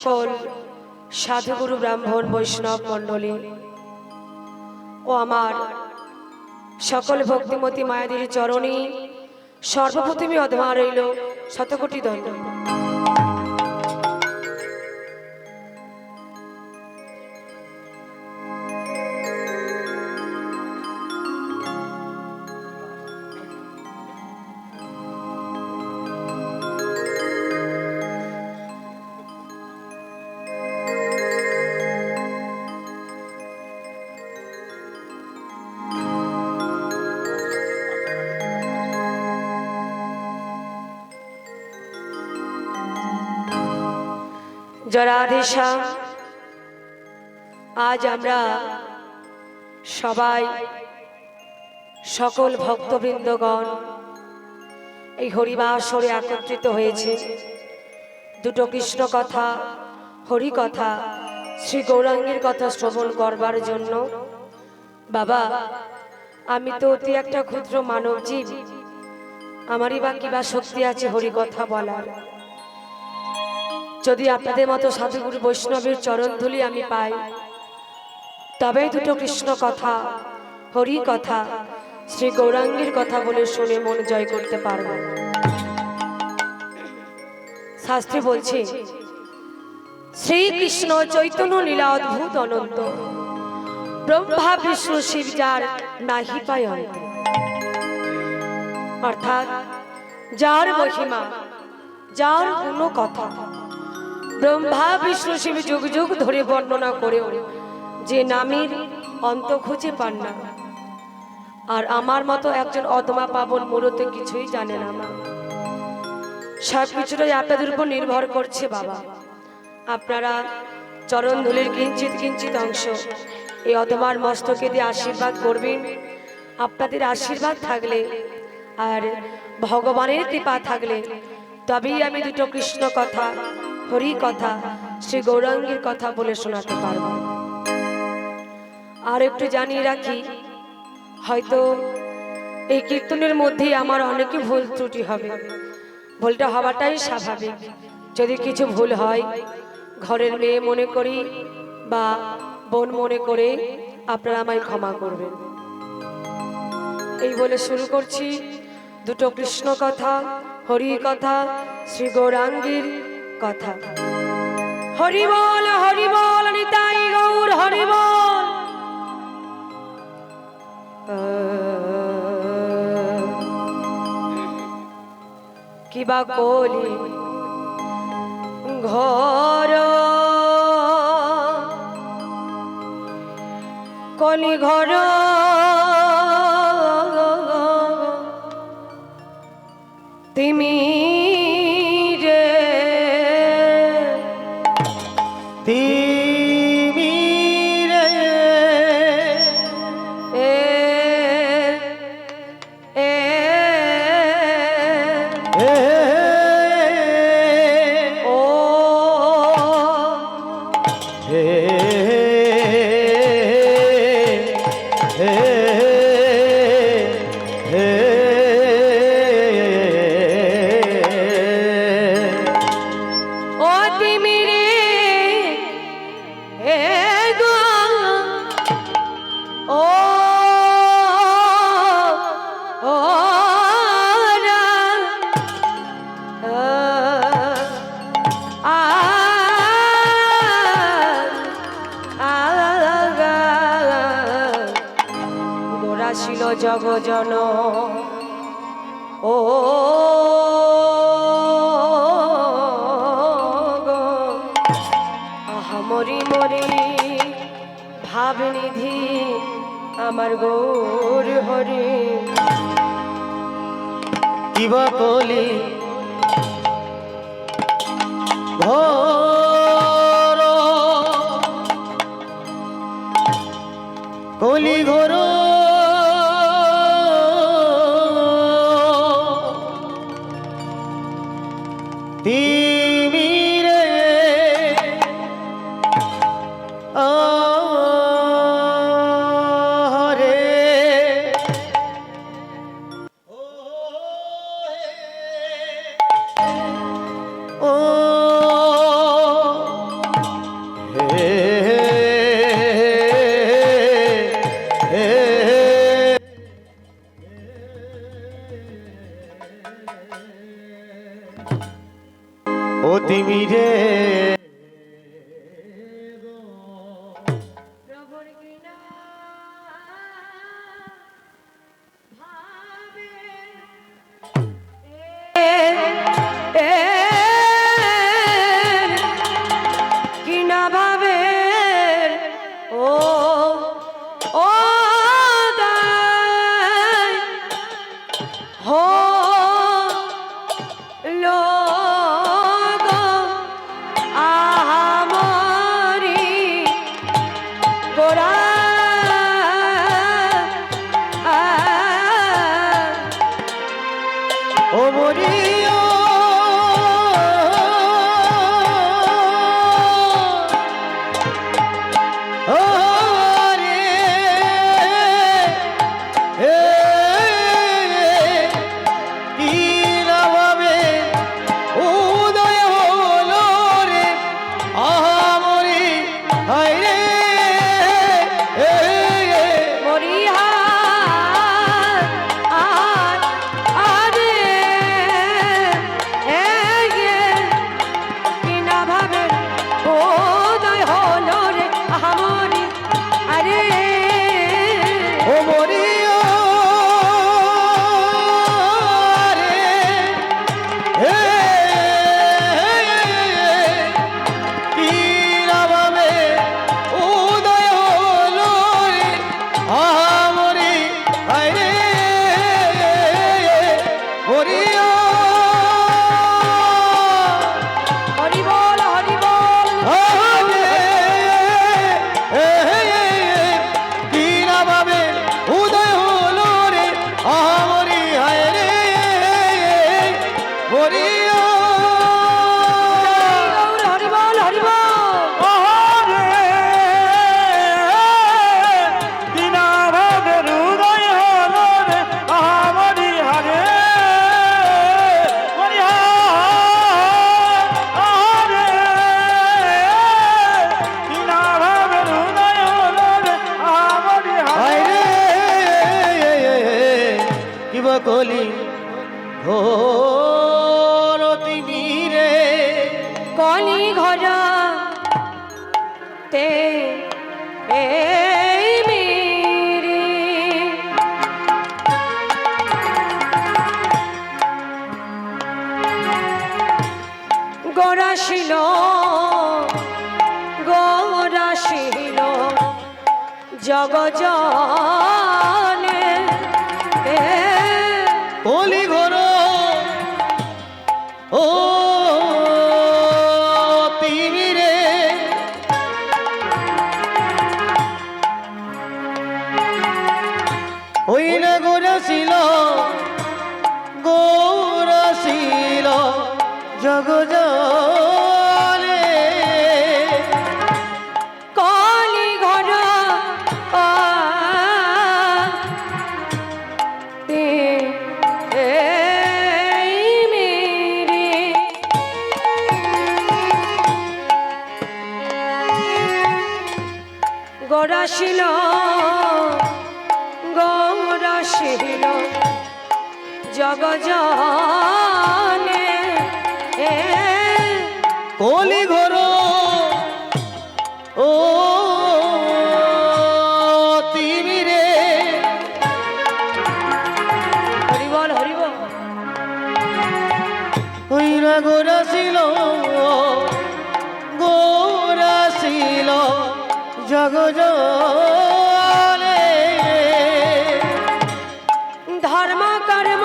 সকল সাধুগুরু ব্রাহ্মণ বৈষ্ণব মণ্ডলী ও আমার সকল ভক্তিমতী মায়াদের চরণে সর্বপ্রথমে অধমা রইল শতকোটি দণ্ড। জরাধেশা আজ আমরা সবাই সকল ভক্তবৃন্দগণ এই হরিবাসরে একত্রিত হয়েছে দুটো কৃষ্ণ কথা হরি কথা শ্রী গৌরাঙ্গের কথা শ্রবণ করবার জন্য। বাবা, আমি তো অতি একটা ক্ষুদ্র মানব জীব, আমারই বা কিবা শক্তি আছে হরি কথা বলার। যদি আপনাদের মতো সাধুগুরু বৈষ্ণবের চরণধুলি আমি পাই, তবে দুটো কৃষ্ণ কথা হরি কথা শ্রী গৌরাঙ্গের কথা বলে শুনে মন জয় করতে পারব। শাস্ত্রে বলছে শ্রীকৃষ্ণ চৈতন্য লীলা অদ্ভুত অনন্ত, ব্রহ্মা বিষ্ণু শিব যার নাহি পায় অন্ত। অর্থাৎ যার মহিমা যার গুণ কথা ব্রহ্মা বিষ্ণু শিব যুগ যুগ ধরে বর্ণনা করেও যে নামের অন্ত খুঁজে পান না। আর আমার মতো একজন অদমা পাবন মূলত কিছুই জানে না। আমার সব কিছুটাই আপনাদের উপর নির্ভর করছে। বাবা, আপনারা চরণ ধুলির কিঞ্চিত কিঞ্চিত অংশ এই অদমার মস্তকে দিয়ে আশীর্বাদ করবেন। আপনাদের আশীর্বাদ থাকলে আর ভগবানের কৃপা থাকলে তবেই আমি দুটো কৃষ্ণ কথা হরি কথা শ্রী গৌরাঙ্গের কথা বলে শোনাতে পারব। আর একটু জানিয়ে রাখি, হয়তো এই কীর্তনের মধ্যে আমার অনেকে ভুল ত্রুটি হবে। ভুলটা হওয়াটাই স্বাভাবিক। যদি কিছু ভুল হয় ঘরের মেয়ে মনে করি বা বোন মনে করে আপনারা আমায় ক্ষমা করবেন। এই বলে শুরু করছি দুটো কৃষ্ণ কথা হরি কথা শ্রী গৌরাঙ্গের কথা। হরি বল নিতাই গৌর হরি বল। কিবা কলি ঘর কলি ঘর তিমি রে তিমি রে এ এ এ ও হে জগজন ও মরি মরি ভাবনিধি আমার গৌর হরি। কিবা কলি ঘর কলি ঘর তিমি রে হরে ও তে এই মেরে গড়াশিল গড়াশিল জগজনে কলি ঘর ও তিমিরে ওই না গোরাশিল গোরাশিল জগজলে কলি ঘর তে এই মেরে গড়াশিল গড়াশিল জগজনে কলি ঘর ও তিমিরে হরিবল হরিবল ওই না গোরাশিল গোরাশিল জগজলে ধর্ম কর্ম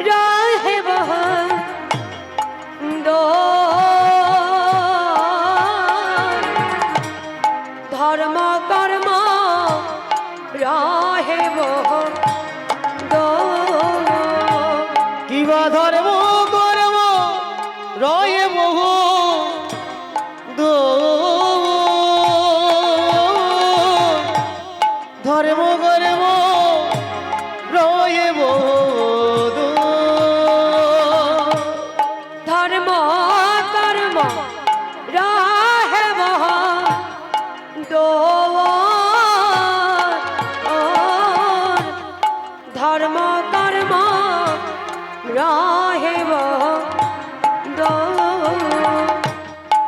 রহে বহ দো ধর্ম কর্ম রহে বহ দো কিবা ধর্ম কর্ম রয়ে বহু দো ধর্ম কর্ম রয়ে বহু দো ধর্ম কর্ম রহে বহ দো ধর্ম কর্ম রহে বহ দো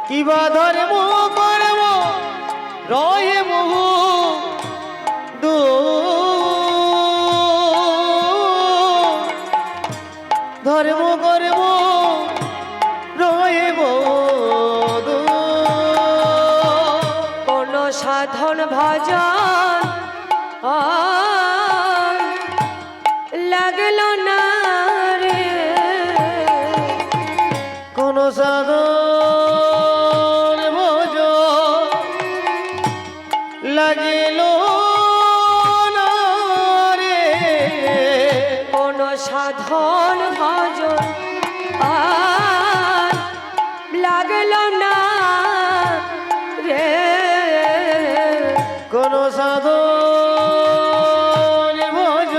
কিবা ধর্ম কর্ম রয়ে বহু দো ধর্ম কর্ম রয়ে বহু দো কোন সাধন ভজন লাগলো না রে কোন সাধন ভোজ লাগিল না রে কোন সাধন ভজন লাগলো না রে কোন সাধন ভোজ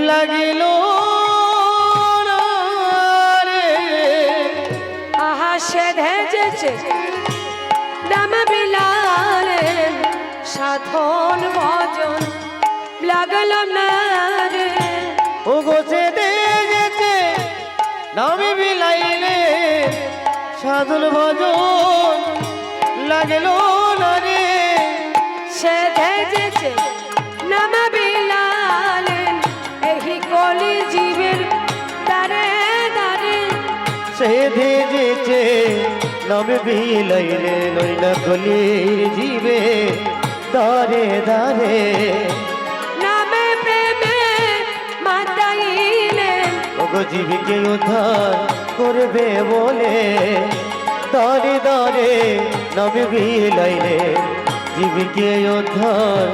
লাগিল না রে আহা সে ধেজেছে নাম বিলালে সাধন ভজন লাগলো না রে ও গোছে যেতে নামে বিলাইলে সাধন ভজন লাগিল না রে সে ধেজেছে নাম বিলালে এই কলি জীবের দারে দারে সে ধেজেছে নামে বিলাইলে নইনা কলির জীবে দারে দারে নামে প্রেমে মাতাইলে ওগো জীবকে উদ্ধার করবে বলে দারে দারে নামে বিলাইলে জীবকে উদ্ধার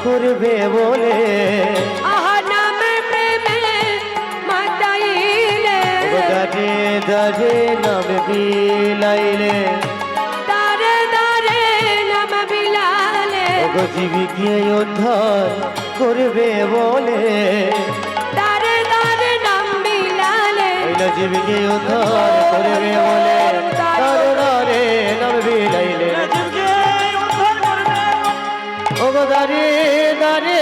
করবে বলে আহা নামে প্রেমে মাতাইলে ওগো দারে দারে নামে বিলাইলে দারে দারে নাম বিলালে ওগো জীবকে উদ্ধার করবে বলে দারে দারে নাম বিলালে ওইলা জীবকে উদ্ধার করবে বলে দারে দারে নাম বিলাইলে ওগো দারে দারে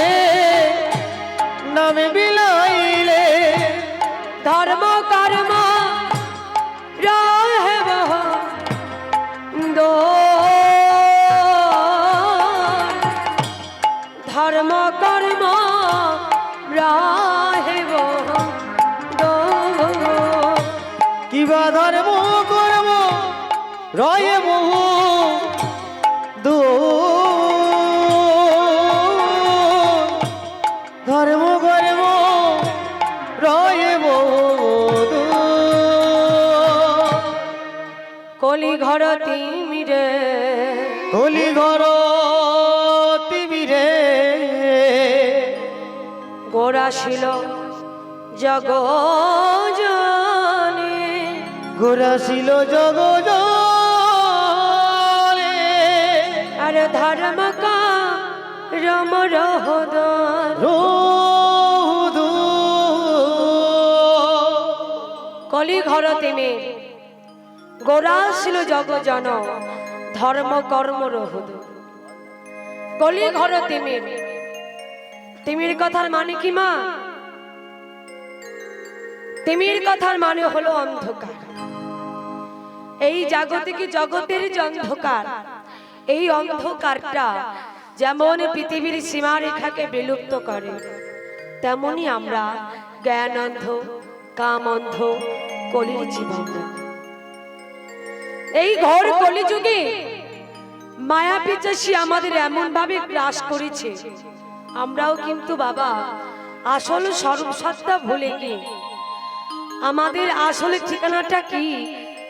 নাম বিলাইলে ধর্ম কর্ম রহে বহ রয়ে বহু ধর্ম কর্ম রয়ে বহু কলি ঘর তিমিরে কলি ঘর তিমিরে গোরা ছিল জগ জানে ঘোরাছিল জগজ আর ধর্ম কা রম রহদার কলি ঘর তিমি গোরা ছিল জগ জন ধর্ম কর্ম রহুদ কলি ঘর তিমির তিমির কথার মানে কি মা তিমির কথার মানে হলো অন্ধকার এই জাগতিক জগতের যে অন্ধকার এই অন্ধকারটা যেমন পৃথিবীর সীমারেখাকে বিলুপ্ত করে তেমনি আমরা জ্ঞান অন্ধ কাম অন্ধ কলির জীবন এই ঘোর কলিযুগে মায়া পিচাসী আমাদের এমন ভাবে গ্রাস করেছে আমরাও কিন্তু বাবা আসল সর্বসত্তা ভুলে গিয়ে আমাদের আসল ঠিকানাটা কি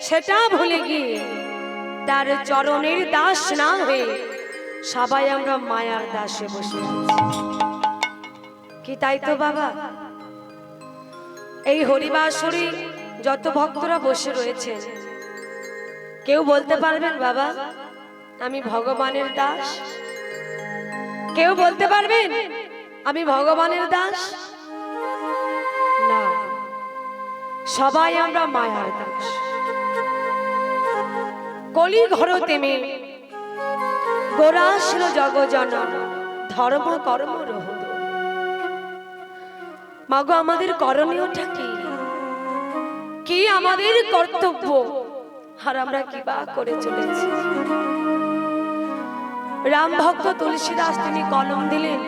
সেটা ভুলে গিয়ে তার চরণের দাস না হয়ে সবাই আমরা মায়ার দাসে বসে আছি কি তাই তো বাবা এই হরিবাসরে যত ভক্তরা বসে রয়েছে কেউ বলতে পারবেন বাবা আমি ভগবানের দাস কেউ বলতে পারবেন আমি ভগবানের দাস না সবাই আমরা মায়ার দাস কলি ঘর তেমে গোরা ছিল জগজন ধর্ম কর্ম রহদ মাগো আমাদের করণীয়টা কি কি আমাদের কর্তব্য আর আমরা কি বা করে চলেছি राम भक्त तुलसीदास তিনি কলম দিলেন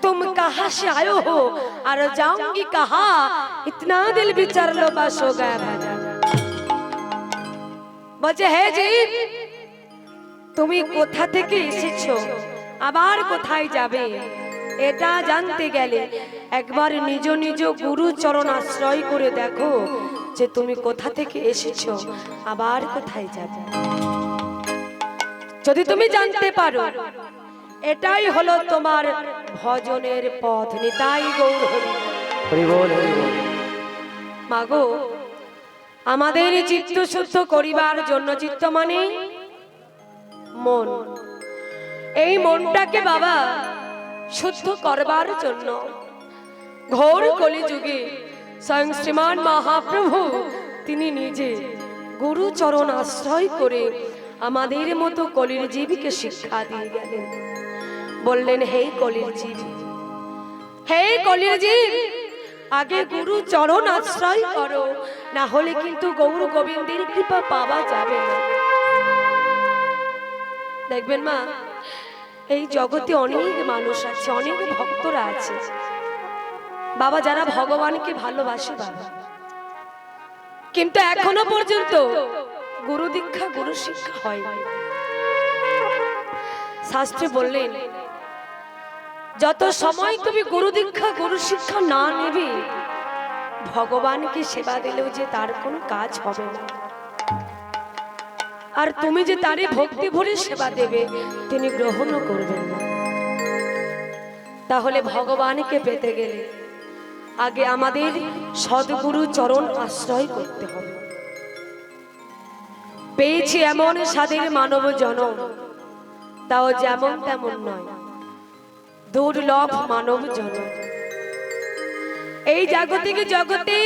तुम कहां से आयो हो और जाऊंगी कहां इतना दिल विचार लो बस हो गया भाजा বলছে হে জীব তুমি কোথা থেকে এসেছো আবার কোথায় যাবে এটা জানতে গেলে একবার নিজ নিজ গুরু চরণ আশ্রয় করে দেখো যে তুমি কোথা থেকে এসেছো আবার কোথায় যাবে যদি তুমি জানতে পারো এটাই হলো তোমার ভজনের পথ নিতাই গৌর হরি হরি বল মাগো আমাদের চিত্ত শুদ্ধ করিবার জন্য চিত্ত মানে মন এই মনটাকে বাবা শুদ্ধ করবার জন্য ঘোর কলিযুগে স্বয়ং শ্রীমান মহাপ্রভু তিনি নিজে গুরু চরণ আশ্রয় করে আমাদের মতো কলির জীবকে শিক্ষা দিয়ে গেলেন বললেন হে কলির জীব হে কলির জীব আগে গুরু চরণ আশ্রয় করো না হলে কিন্তু গৌর গোবিন্দের কৃপা পাওয়া যাবে না দেখবেন মা এই জগতে অনেক মানুষ আছে অনেক ভক্তরা আছে বাবা যারা ভগবানকে ভালোবাসে বাবা কিন্তু এখনো পর্যন্ত গুরু দীক্ষা গুরু শিক্ষা হয়নি শাস্ত্রে বললেন যত সময় তুমি গুরু দীক্ষা গুরু শিক্ষা না নেবে ভগবানকে সেবা দিলেও যে তার কোনো কাজ হবে না আর তুমি যে তারে ভক্তি ভরে সেবা দেবে তিনি গ্রহণও করবেন না তাহলে ভগবানকে পেতে গেলে আগে আমাদের সদ্গুরু চরণ আশ্রয় করতে হবে পেয়েছি এমন সাদের মানব জনম তাও যেমন তেমন নয় দুর্লভ মানব জনম এই জাগতিক জগতে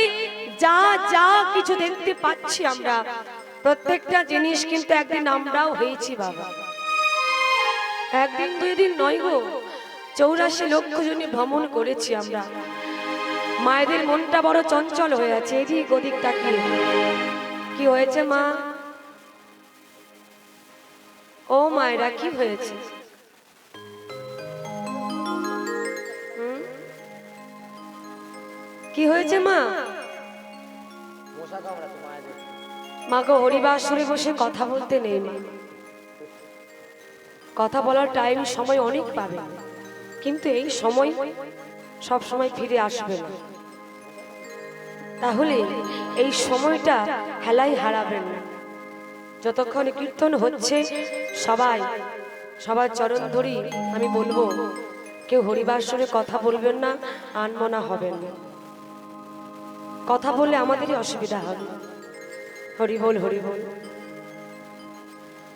যা যা কিছু দেখতে পাচ্ছি আমরা প্রত্যেকটা জিনিস কিন্তু একদিন আমরাও হয়েছি বাবা একদিন দুই দিন নয় গো 84 লক্ষ জনে ভ্রমণ করেছি আমরা মায়েদের মনটা বড় চঞ্চল হয়ে আছে এদিক ওদিক তাকিয়ে কি হয়েছে মা ও মায়েরা কি হয়েছে কি হয়েছে মা মাগো হরিবাসরে বসে কথা বলতে নেই মা, কথা বলার টাইম সময় অনেক পাবে, কিন্তু এই সময় সব সময় ফিরে আসবে না। তাহলে এই সময়টা হেলাই হারাবেন না। যতক্ষণ কীর্তন হচ্ছে সবার চরণ ধরি আমি বলবো, কেউ হরিবাসরে কথা বলবেন না, আনমনা হবেন না। কথা বললে আমাদেরই অসুবিধা হবে। হরি বল, হরি বল।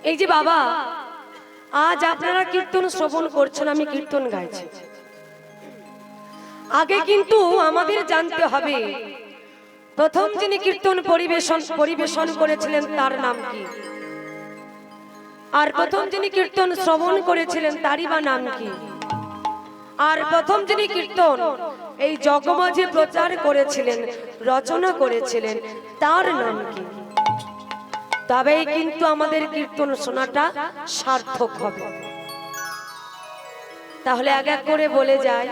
এই যে বাবা, আজ আপনারা কীর্তন শ্রবণ করছেন, আমি কীর্তন গাইছি। আগে কিন্তু আমাদের জানতে হবে প্রথম যিনি কীর্তন পরিবেশন করেছিলেন তার নাম কি, আর প্রথম যিনি কীর্তন শ্রবণ করেছিলেন তারই বা নাম কি, আর প্রথম যিনি কীর্তন এই জগমাঝে প্রচার করেছিলেন, রচনা করেছিলেন, তার নাম কি। তবেই কিন্তু আমাদের কীর্তন শোনাটা সার্থক হবে। তাহলে এক এক করে বলে যায়।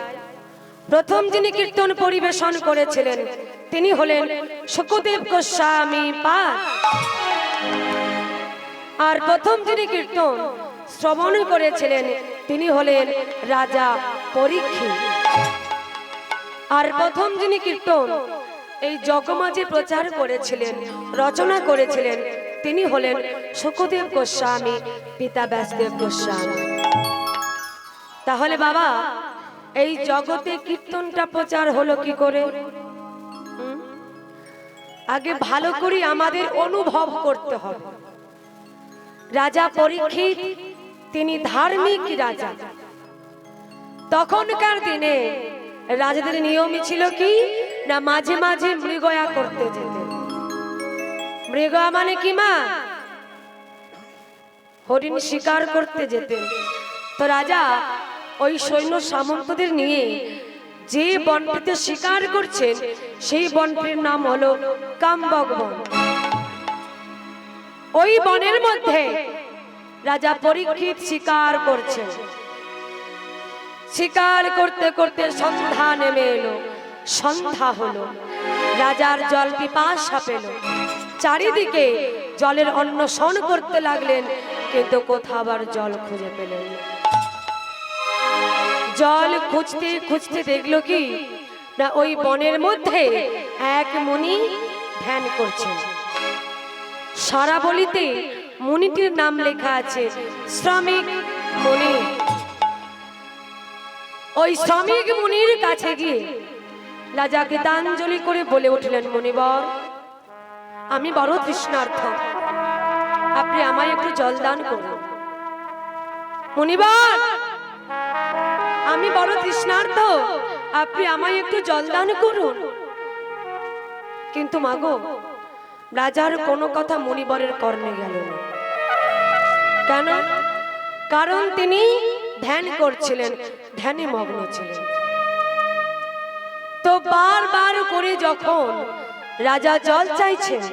প্রথম যিনি কীর্তন পরিবেশন করেছিলেন তিনি হলেন শুকদেব গোস্বামী পাদ, আর প্রথম যিনি কীর্তন শ্রবণ করেছিলেন তিনি হলেন রাজা পরীক্ষিত, আর প্রথম যিনি কীর্তন এই জগমাঝে প্রচার করেছিলেন, রচনা করেছিলেন, তিনি হলেন শুকদেব গোস্বামী পিতা ব্যাসদেব গোস্বামী। তাহলে বাবা, এই জগতে কীর্তনটা প্রচার হলো কি করে? আগে ভালো করে আমাদের অনুভব করতে হবে। রাজা পরীক্ষিত তিনি ধার্মিক রাজা। তখনকার দিনে রাজাদের নিয়মই ছিল কি না, মাঝে মাঝে মৃগয়া করতে যেতেন। মৃগয়া মানে কি মা? হরিণ শিকার করতে যেতেন। তো রাজা ওই সৈন্য সামন্তদের নিয়ে যে বনটিতে শিকার করছেন সেই বনটির নাম হলো কাম্বক বন। ওই বনের মধ্যে রাজা পরীক্ষিত শিকার করছেন। শিকার করতে করতে সন্ধ্যা নেমে এলো, সন্ধ্যা হলো, রাজার জল পিপাসা পেল, চারিদিকে জলের অন্বেষণ করতে লাগলেন, কিন্তু কোথাও আবার জল খুঁজে পেলেন। জল খুঁজতে খুঁজতে দেখলো কি না, ওই বনের মধ্যে এক মুনি ধ্যান করছেন। সারা বলিতে মুনিটির নাম লেখা আছে শ্রমিক মুনি। ওই শ্রমিক মুনির কাছে গিয়ে রাজা গীতাঞ্জলি করে বলে উঠলেন, মুনিবর, আমি বড় তৃষ্ণার্থ, আপনি আমায় একটু জল দান করুন। মুনিবর, আমি বড় তৃষ্ণার্থ, আপনি আমায় একটু জল দান করুন। কিন্তু মাগো, রাজার কোনো কথা মুনিবরের কর্ণে গেল না। কেন? কারণ তিনি ধ্যান করছিলেন, ধ্যানে মগ্ন ছিলেন। তো বারবার করে যখন রাজা জল চাইছেন,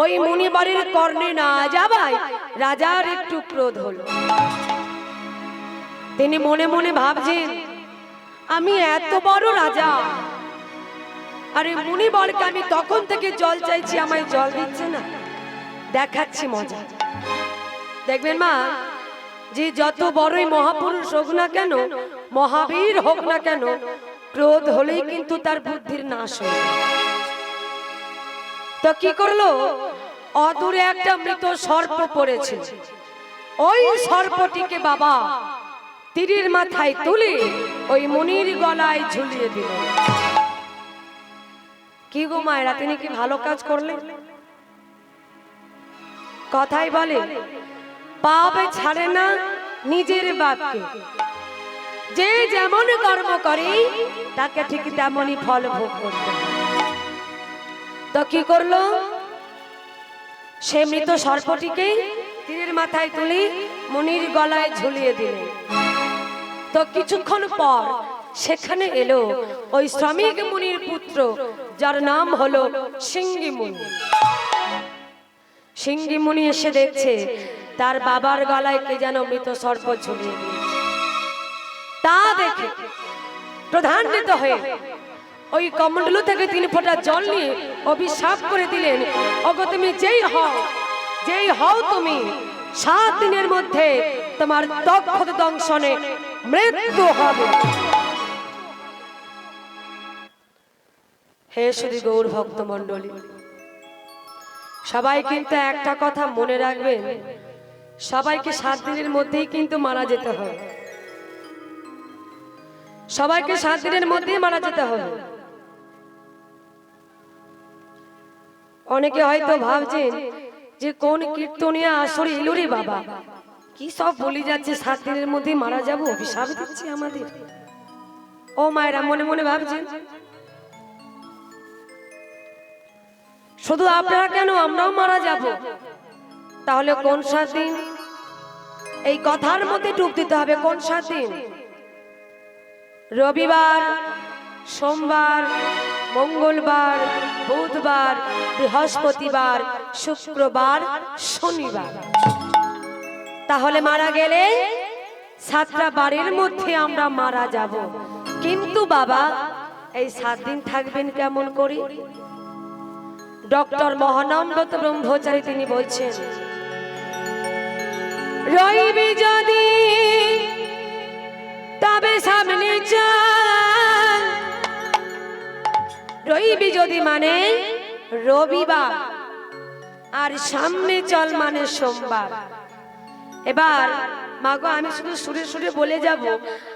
ওই মুনিবরের কর্ণে না যাওয়ায় রাজার একটু ক্রোধ হলো। তিনি মনে মনে ভাবছেন, আমি এত বড় রাজা, আরে মুনিবরকে আমি তখন থেকে জল চাইছি, আমায় জল দিচ্ছে না, দেখাচ্ছি মজা। দেখবেন মা, যে যত বড়ই মহাপুরুষ হোক না কেন, মহাবীর হোক না কেন, ক্রোধ হলেই কিন্তু তার বুদ্ধির নাশ হয়ে যায়। তো কি করলো, অদূরে একটা মৃত সর্প পড়েছে, ওই সর্পটিকে বাবা তীরের মাথায় তুলে ওই মুনির গলায় ঝুলিয়ে দিল। কি গো মায়েরা, তিনি কি ভালো কাজ করলেন? কথাই বলে, পাপ ছাড়ে না নিজের বাপকে। যে যেমন কর্ম করে তাকে ঠিক তেমনই ফল ভোগ করতে হয়। তো কি করলো, সে মৃত সর্পটিকে তীরের মাথায় তুলে মুনির গলায় ঝুলিয়ে দিলেন। তো কিছুক্ষণ পর সেখানে এলো ওই শ্রমিক মুনির পুত্র, যার নাম হলো সিংহী মুনি। সিংহী মুনি এসে দেখছে তার বাবার গলায় কে যেন মৃত সর্প ঝুলিয়ে দিয়েছে। তা দেখে প্রধান্বিত হয়ে ওই কমণ্ডলু থেকে 3 ফোঁটা জল নিয়ে অভিশাপ করে দিলেন, ওগো তুমি যেই হও তুমি 7 দিনের মধ্যে তোমার দক্ষতা দংশনে মৃত্যু হবে। হে শ্রী গৌর ভক্ত মণ্ডলী, সবাই কিন্তু একটা কথা মনে রাখবেন, সবাইকে 7 দিনের মধ্যেই কিন্তু মারা যেতে হবে। সবাইকে 7 দিনের মধ্যেই মারা যেতে হবে। অনেকে হয়তো ভাবছেন যে কোন কীর্তনিয়া আসরে এলো রে বাবা, কি সব বলি যাচ্ছে, 7 দিনের মধ্যেই মারা যাব, অভিশাপ দিচ্ছে আমাদের। ও মায়েরা মনে মনে ভাবছেন, শুধু আপনারা কেন, আমরাও মারা যাব। তাহলে কোন 7 দিন? এই কথার মধ্যে ডুব দিতে হবে। কোন 7 দিন? রবিবার, সোমবার, মঙ্গলবার, বুধবার, বৃহস্পতিবার, শুক্রবার, শনিবার। তাহলে মারা গেলে 7টা বারের মধ্যে আমরা মারা যাব। কিন্তু বাবা এই 7 দিন থাকবেন কেমন করে? ডক্টর মহানন্দত ব্রহ্মচারী তিনি বলছেন, রইবি যদি তবে সামনে চল। রইবি যদি মানে রবিবার, আর সামনে চল মানে সোমবার। এবার মাগো আমি শুধু সুরে সুরে বলে যাব,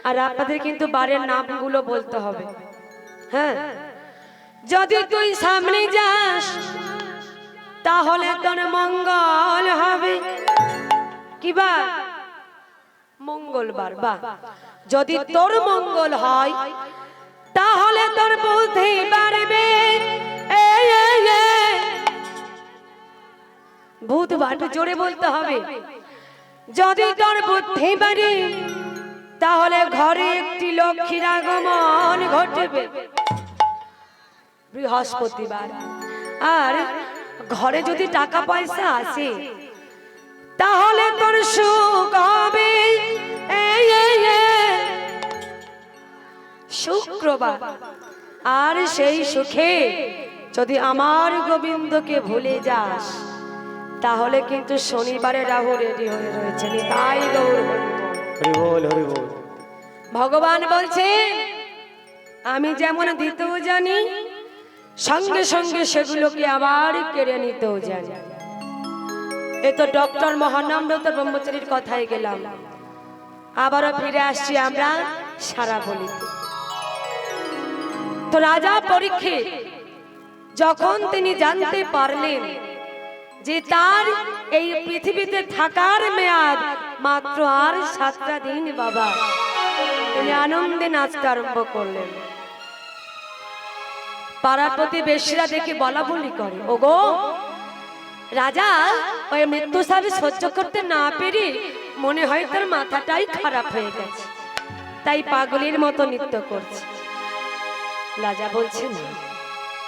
আর আপনাদের কিন্তু বারের নামগুলো বলতে হবে। হ্যাঁ, যদি তুই সামনে যাস তাহলে তোর মঙ্গল হবে। কি বার? মঙ্গলবার। বা যদি তোর মঙ্গল হয় তাহলে তোর বুদ্ধি বাড়বে। বুধবার, জোরে বলতে হবে। যদি তোর বুদ্ধি বাড়ে তাহলে ঘরে একটি লক্ষ্মীর আগমন ঘটবে। বৃহস্পতিবার। আর ঘরে যদি টাকা পয়সা আসে তাহলে তোর সুখ হবে। শুক্রবার। আর সেই সুখে যদি আমার গোবিন্দকে ভুলে যাস তাহলে কিন্তু শনিবারে রাহু রেডি হয়ে রয়েছে। তাই গৌর হরি বল, হরি বল। ভগবান বলছেন, আমি যেমন দিতেও জানি সঙ্গে সঙ্গে সেগুলোকে আবার কেড়ে নিতেও জানি। এ তো ডক্টর মহানন্দত ব্রহ্মচারীর কথাই গেলাম। আবারও ফিরে আসছি আমরা সারা বলিতে। তো রাজা পরীক্ষিত যখন তিনি জানতে পারলেন যে তার এই পৃথিবীতে থাকার মেয়াদ মাত্র আর 7টা দিন বাবা, তিনি আনন্দে নাচতে আরম্ভ করলেন। পাড়ার প্রতিবেশীরা দেখে বলা বলি করে, ওগো রাজা ওই মৃত্যু সাথে সহ্য করতে না পেরে মনে হয় তার মাথাটাই খারাপ হয়ে গেছে, তাই পাগলের মতো নৃত্য করছে। রাজা বলছেন,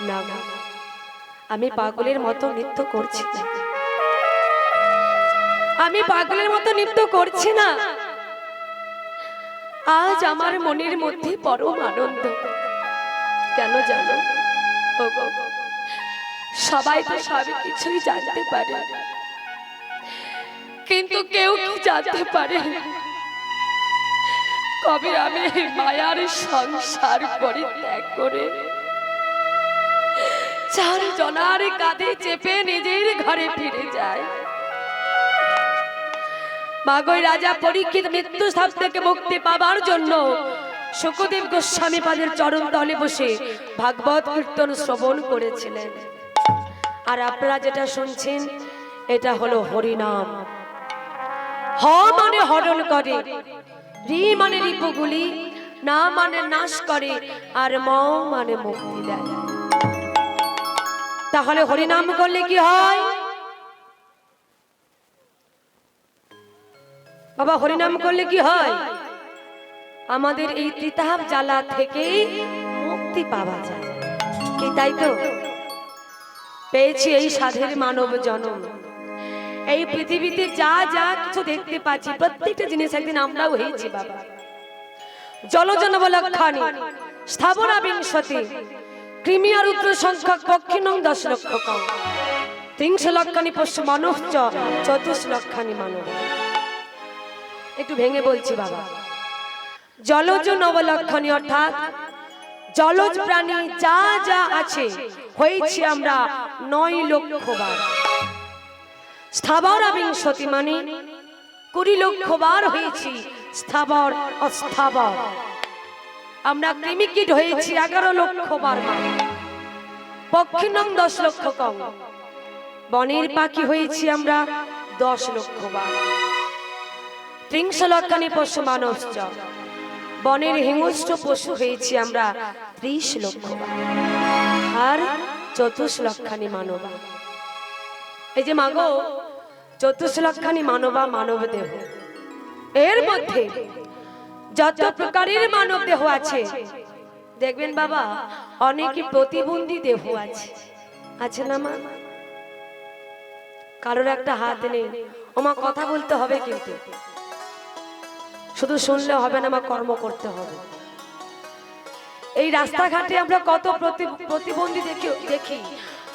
না না, আমি পাগলের মতো নৃত্য করছি না, আমি পাগলের মতো নৃত্য করছি না। আজ আমার মনের মধ্যে পরম আনন্দ। কেন জানো? সবাই তো সব কিছুই জানতে পারে, কিন্তু কেউ কি জানতে পারে কবে আমি মায়ার সংসার পরিত্যাগ করে 4 জনার কাঁধে চেপে নিজের ঘরে ফিরে যায়। মাগই রাজা পরীক্ষিত মৃত্যু সাপ থেকে মুক্তি পাবার জন্য শুকদেব গোস্বামী পাদের চরণ তলে বসে ভাগবত কীর্তন শ্রবণ করেছিলেন। আর আপনারা যেটা শুনছেন এটা হলো হরিনাম। হ মানে হরণ করে, রি মানে রিপুগুলি, না মানে নাশ করে, আর ম মানে মুক্তি দেয়। তাহলে হরিনাম করলে কি হয় বাবা? হরিনাম করলে কি হয়? আমাদের এই ত্রিতাপ জ্বালা থেকে মুক্তি পাওয়া যায়। কি তাই তো? পেয়েছি এই সাধের মানব জন্ম। এই পৃথিবীতে যা যা কিছু দেখতে পাচ্ছি প্রত্যেকটা জিনিস একদিন আমরাও হয়েছি বাবা। জলজনব লক্ষানি স্থাবরা বিংশতি ক্রিমিয়া রুদ্র সংখ্যক পক্ষিনং 10 লক্ষ কম 300 লক্ষানি পশ্য মানব চ 24 লক্ষানি মানব। একটু ভেঙে বলছি বাবা। জলজ নবলক্ষণী অর্থাৎ জলজ প্রাণী যা যা আছে হয়েছি আমরা 9 লক্ষ বার। স্থাবর বিংশতি মানে 20 লক্ষ বার হয়েছি স্থাবর অস্থাবর। আমরা কৃমিকীট হয়েছি 11 লক্ষ বার। পক্ষিনং 10 লক্ষ কম বনের পাখি হয়েছি আমরা 10 লক্ষ বার। 300 লক্ষানি পশু মানবশ্চ বনের হিংস্র পশু হয়েছি আমরা 30 লক্ষ বার। আর 24 লক্ষানি মানবা। এই যে মাগো 24 লক্ষানি মানবা মানব দেহ, এর মধ্যে যত প্রকারের মানব দেহ আছে দেখবেন বাবা অনেকই প্রতিবন্ধী দেহ আছে, আছে না মা? কারোর একটা হাত নেই, ওমা কথা বলতে হবে, কিন্তু শুধু শুনলে হবে না, মা কর্ম করতে হবে। এই রাস্তাঘাটে আমরা কত প্রতিবন্ধী দেখি,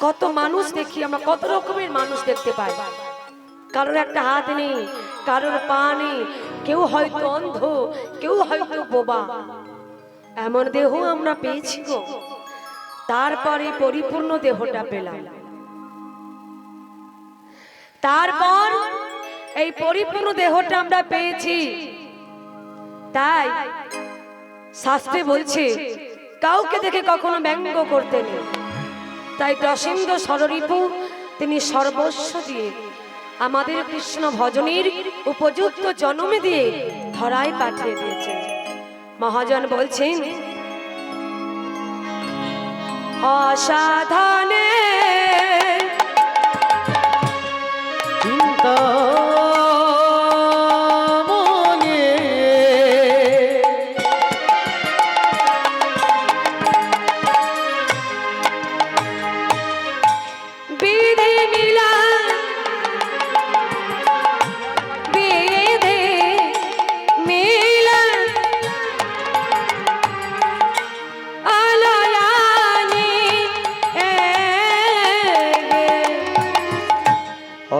কত মানুষ দেখি, আমরা কত রকমের মানুষ দেখতে পাই। কারোর একটা হাত নেই, কারোর পা নেই, কেউ হয়তো অন্ধ, কেউ হয়তো বোবা, এমন দেহ আমরা পেয়েছি গো। তারপরে পরিপূর্ণ দেহটা পেলাম, তারপর এই পরিপূর্ণ দেহটা আমরা পেয়েছি। তাই শাস্ত্রে বলছে কাউকে দেখে কখনো ব্যঙ্গ করতে নেই। তাই দশেন্দ্র ষড়রিপু তিনি সর্বস্ব দিয়ে আমাদের কৃষ্ণ ভজনের উপযুক্ত জন্মে দিয়ে ধরায় পাঠিয়ে দিয়েছেন। মহাজন বলছেন অসাধনে চিন্তা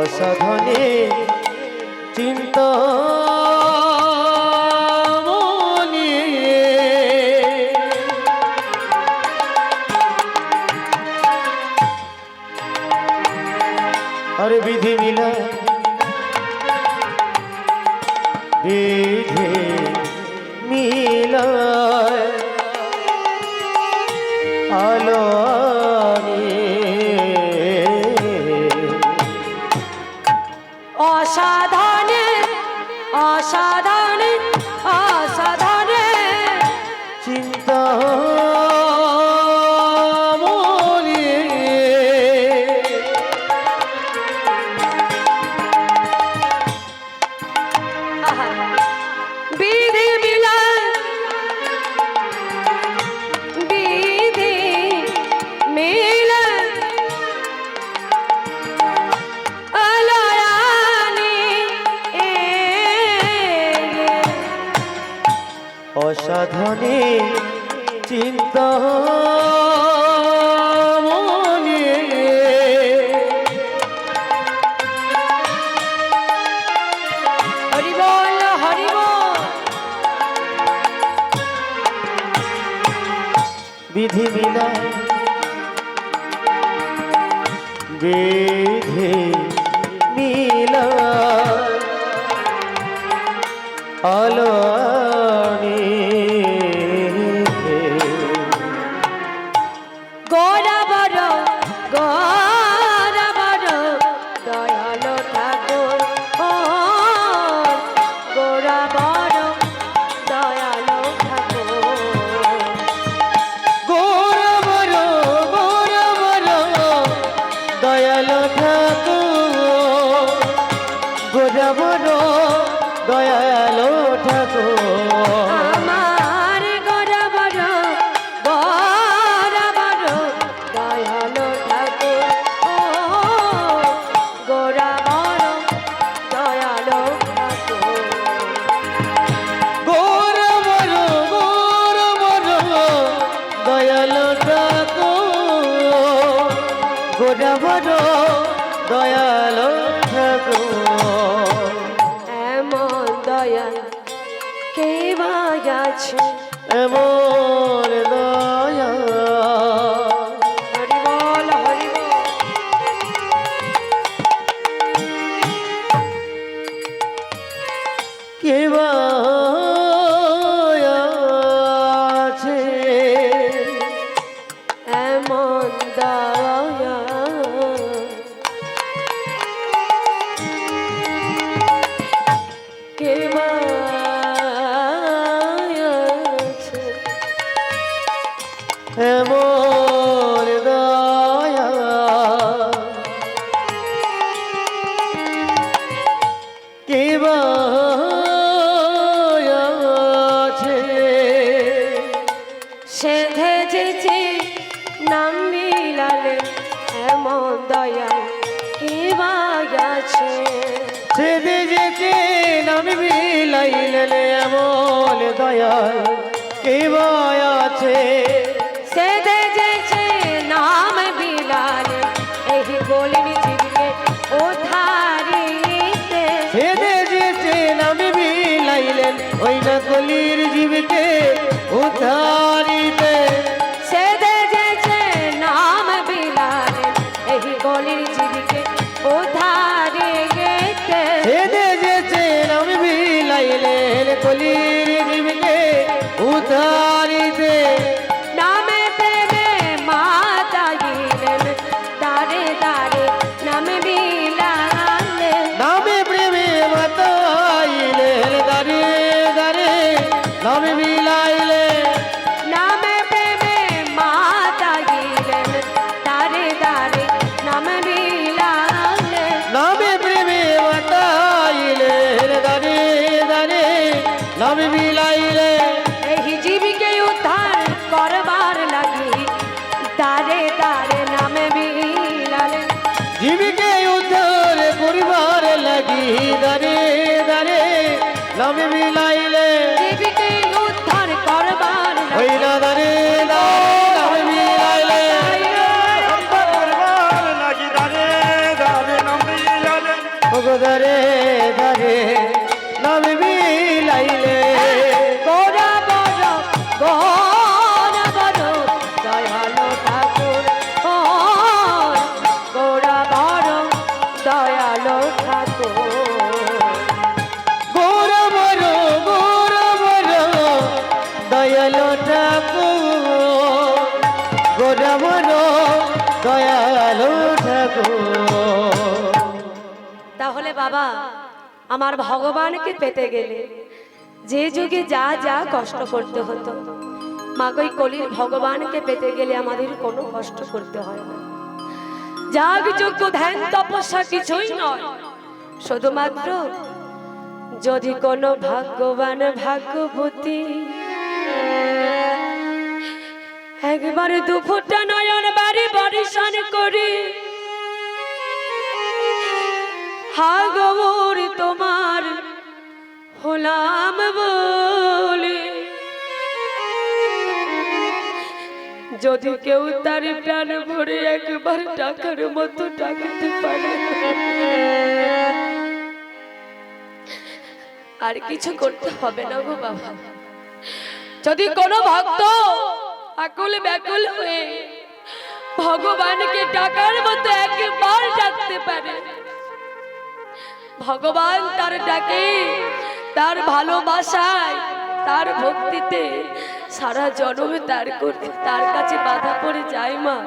অসাধনে চিন্তা আর বিধি মিলা বিধি মিলা আলো অসাধনে অসাধনে অসাধনে চিন্তা বিধি মিলা বিধি মিলা অসাধনে চিন্তা হরিবল হরিবল। বিধি মিলা বিধি মিলা আলো গোরাবর গোরাবর দয়াল ঠাকুর ও গোরাবর দয়াল ঠাকুর। গোরাবর গোরাবর দয়াল ঠাকুর, গোরাবর দয়াল ঠাকুর। আমার গোরাবর গোরাবর দয়াল ঠাকুর ও গোরাবর দয়াল ঠাকুর। গোরাবর গোরাবর মায়াছে এমন দয়া হরি বল হরি বল। কে বা আছে এমন দয়া কে বা আছে এমন দয়া কে বা আছে সেধেছে নাম মিলালে এমন দয়া কে বা আছে সেদে যেতে নাম বিলাইলেন এমন দয়া কে বা আছে সেধেছে নাম বিলালে এই গলির জীবকে উদ্ধারিতে সেদে যেতে নাম বিলাইলেন ওই না কলির জীবকে উদ্ধারিতে সেধেছে নাম বিলালে এই গলির জীবকে উদ্ধারিতে সেদে যেতে নাম বিলাইলেন কলির জীবকে উদ্ধারিতে নামে প্রেমে মাতা গিলেন দারে দারে নামে বিলালে নামে প্রেমে মাতাইলেন দারে দারে নাম বিলাইলে নামে প্রেমে মাতা গিলেন দারে দারে নামে বিলালে নামে প্রেমে মাতাইলেন দারে দারে নাম বিলাইলে এই জীবিকে উদ্ধার করবার লাগি দারে দারে নামে বিলালে জীবিকে উদ্ধার করিবার লাগি দারে দারে নাম বিলাইলে জীবিকে উদ্ধার করবার ওই না দারে দারে নাম বিলাইলে ওগো দারে দারে নাম বিলাইলে গোরা বড় গোরা বড় দয়ালো ঠাকুর ও গোরা বড় দয়ালো ঠাকুর গৌরবর দয়ালো ঠাকুর গৌরবর দয়ালো ঠাকুর তাহলে বাবা আমার ভগবানকে পেতে গেলে যে যুগে যা যা কষ্ট করতে হতো মাগই কলির ভগবানকে পেতে গেলে আমাদের কোনো কষ্ট করতে হয় না যাগ যোগ্য ধ্যান তপস্যা কিছুই নয় শুধুমাত্র যদি কোনো ভাগ্যবান ভাগ্যবতী একবার দুফুটা নয়ন বাড়ি বরিশান করি হা গৌর তোমার হলাম বলে যদি কেউ তার প্রাণ ভরে একবার টাকার মতো টাকাতে পারে আর কিছু করতে হবে না গো বাবা যদি কোনো ভক্ত আকুল ব্যাকুল হয়ে ভগবানকে টাকার মতো একবার ডাকতে পারে ভগবান তার ডাকে তার ভালোবাসায় তার ভক্তিতে সারা জন্মে তার কাছে বাধা পড়ে যায় মা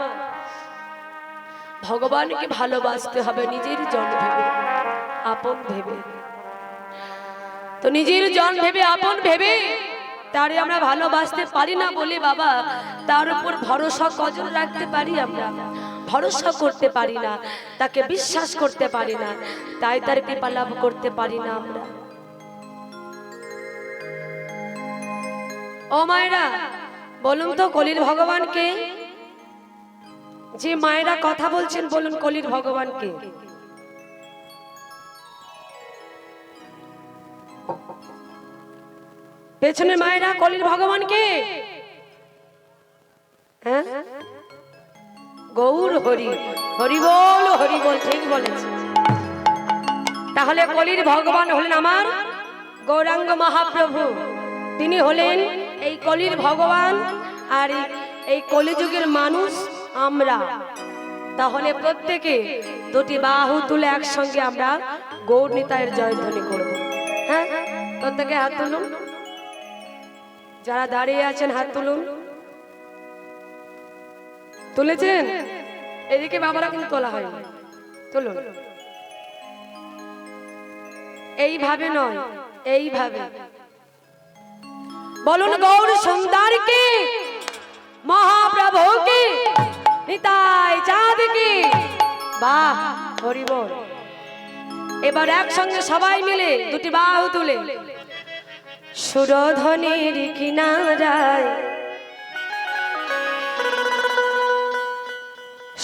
ভগবানকে ভালোবাসতে হবে নিজের জন ভেবে আপন ভেবে তো নিজের জন ভেবে আপন ভেবে তারে আমরা ভালোবাসতে পারি না বলে বাবা তার উপর ভরসা কজন রাখতে পারি আমরা ভরসা করতে পারি না তাকে বিশ্বাস করতে পারি না তাই তার কৃপা লাভ করতে পারি না আমরা ও মায়েরা বলুন তো কলির ভগবানকে যে মায়েরা কথা বলছেন বলুন কলির ভগবানকে পেছনে মায়েরা কলির ভগবানকে হ্যাঁ গৌর হরি হরি বল ঠিক বলেছে তাহলে কলির ভগবান হলেন আমার গৌরাঙ্গ মহাপ্রভু তিনি হলেন এই কলির ভগবান আর এই কলিযুগের মানুষ আমরা। তাহলে প্রত্যেকে দুটি বাহু তুলে একসঙ্গে আমরা গৌর নিতাইয়ের জয়ধ্বনি করব। হ্যাঁ, প্রত্যেকে হাত তুলুন, যারা দাঁড়িয়ে আছেন হাত তুলুন। তুলেছেন? এদিকে বাবারা কিন্তু তোলা হয়, তুলুন। এইভাবে নয়, এইভাবে বলুন, গৌর সুন্দর কি, মহাপ্রভু কি, নিতাই চাঁদ কি। বাহ, হরি বল। এবার একসঙ্গে সবাই মিলে দুটি বাহু তুলে সুরধ্বনির কিনারায়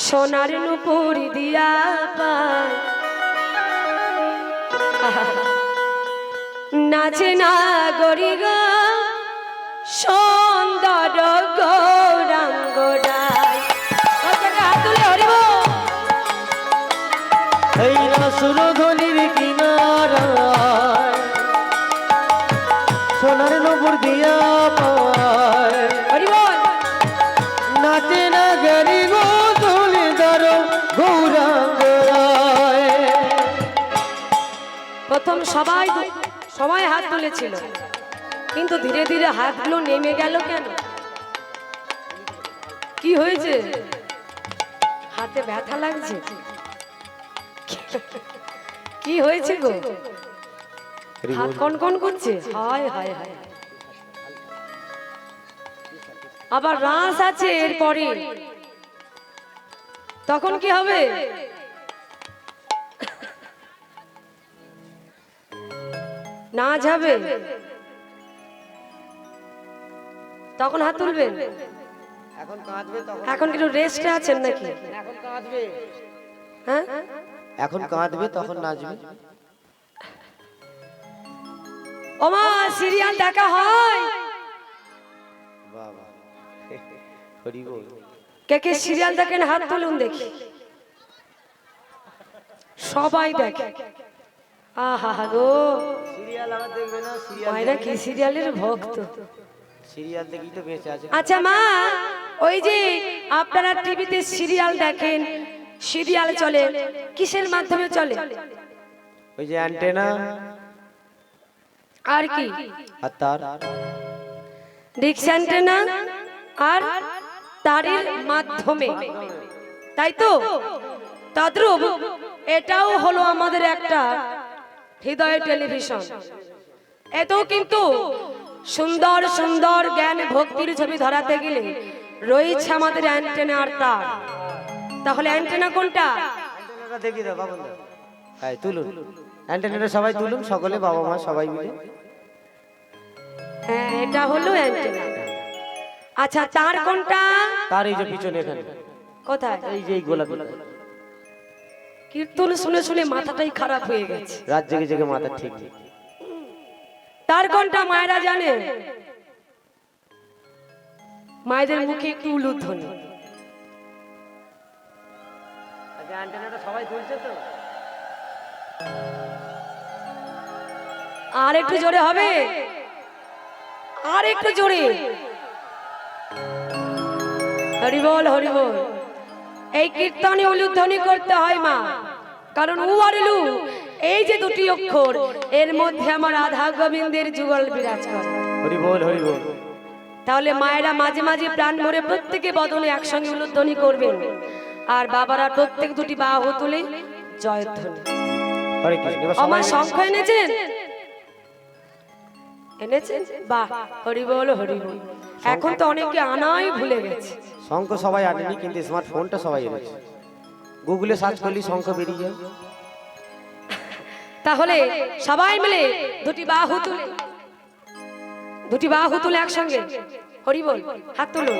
সোনার নুপুর দিয়া পায় নাচে না গরিগা সুন্দর গৌরাঙ্গ রায়। হাত তুলে হরি বল। এই না সুরধ্বনির কিনারায় সোনার নপুর দিয়া পায় হরি বল। নাচে না গরি গো তুলে ধরো গৌরাঙ্গ রায়। প্রথম সবাই হাত তুলেছিল, কিন্তু ধীরে ধীরে হাতগুলো নেমে গেল কেন? কি হয়েছে? হাতে ব্যথা লাগছে? কি হয়েছে গো? হাত কনকন করছে? হায় হায় হায়। আবার রাস আছে এরপরে, তখন কি হবে? না যাবে, তখন হাত তুলবেন। এখন কাঁদবে, তখন এখন কিন্তু রেস্টে আছেন নাকি? এখন কাঁদবে, হ্যাঁ, এখন কাঁদবে তখন নাচবে। ওমা সিরিয়াল দেখা হয়? বাবা হরি বল। কে কে সিরিয়াল দেখেন হাত তুলুন দেখি। সবাই দেখে। আহা গো, সিরিয়াল আমার দেখবে না? সিরিয়াল মায়েরা কি সিরিয়ালের ভক্ত। সিরিয়াল দেখি তো বেঁচে আছে। আচ্ছা মা, ওই যে আপনারা টিভিতে সিরিয়াল দেখেন, সিরিয়াল চলে কিসের মাধ্যমে চলে? ওই যে অ্যান্টেনা আর কি? আর তার ডিশ অ্যান্টেনা আর তারের মাধ্যমে, তাই তো? তদ্রূপ এটাও হলো আমাদের একটা হৃদয় টেলিভিশন। এতেও কিন্তু সুন্দর সুন্দর জ্ঞান ভক্তির ছবি ধরাতে গেলে রয়েছে আমাদের অ্যান্টেনা আর তার। তাহলে অ্যান্টেনা কোনটা? অ্যান্টেনাটা দেখি দাও বাবু। তাই তুলুন অ্যান্টেনাটা, সবাই তুলুন, সকলে বাবা মা সবাই মিলে। হ্যাঁ, এটা হলো অ্যান্টেনা। আচ্ছা, তার কোনটা? তার এই যে পিছনে এখানে, কোথায়? এই যে এই গোলাপি। কীর্তন শুনে শুনে মাথাটাই খারাপ হয়ে গেছে। রাত জেগে জেগে মাথা ঠিক ঠিক। তার কোনটা মায়েরা জানে? মায়েদের মুখে একটু উলুধ্বনি। আচ্ছা, অ্যান্টেনাটা সবাই তুলছে তো? আর একটু জোরে হবে, আর একটু জোরে। হরি বল হরি বল। এই কীর্তনে উলুধ্বনি করতে হয় মা, কারণ উ আর লু এই যে দুটি অক্ষর, এর মধ্যে আমার রাধা গোবিন্দের যুগল বিরাজ করে। হরি বল হরি বল। তাহলে মায়েরা মাঝে মাঝে প্রাণ ভরে প্রত্যেকে বদলে একসঙ্গে উলুধ্বনি করবেন, আর বাবারা প্রত্যেক দুটি বাহু তুলে জয়ধ্বনি। হরে কৃষ্ণ। এবার আমার সবাই শঙ্খ এনেছেন? এনেছেন? বাহ, হরি বল হরি বল। এখন তো অনেকে আনাই ভুলে গেছে। শঙ্খ সবাই আনেনি, কিন্তু স্মার্টফোনটা সবাই এনেছে। গুগলে সার্চ করলি শঙ্খ বেরিয়ে যায়। তাহলে সবাই মিলে দুটি বাহু তুলে একসঙ্গে হরি বল, হাত তুলুন।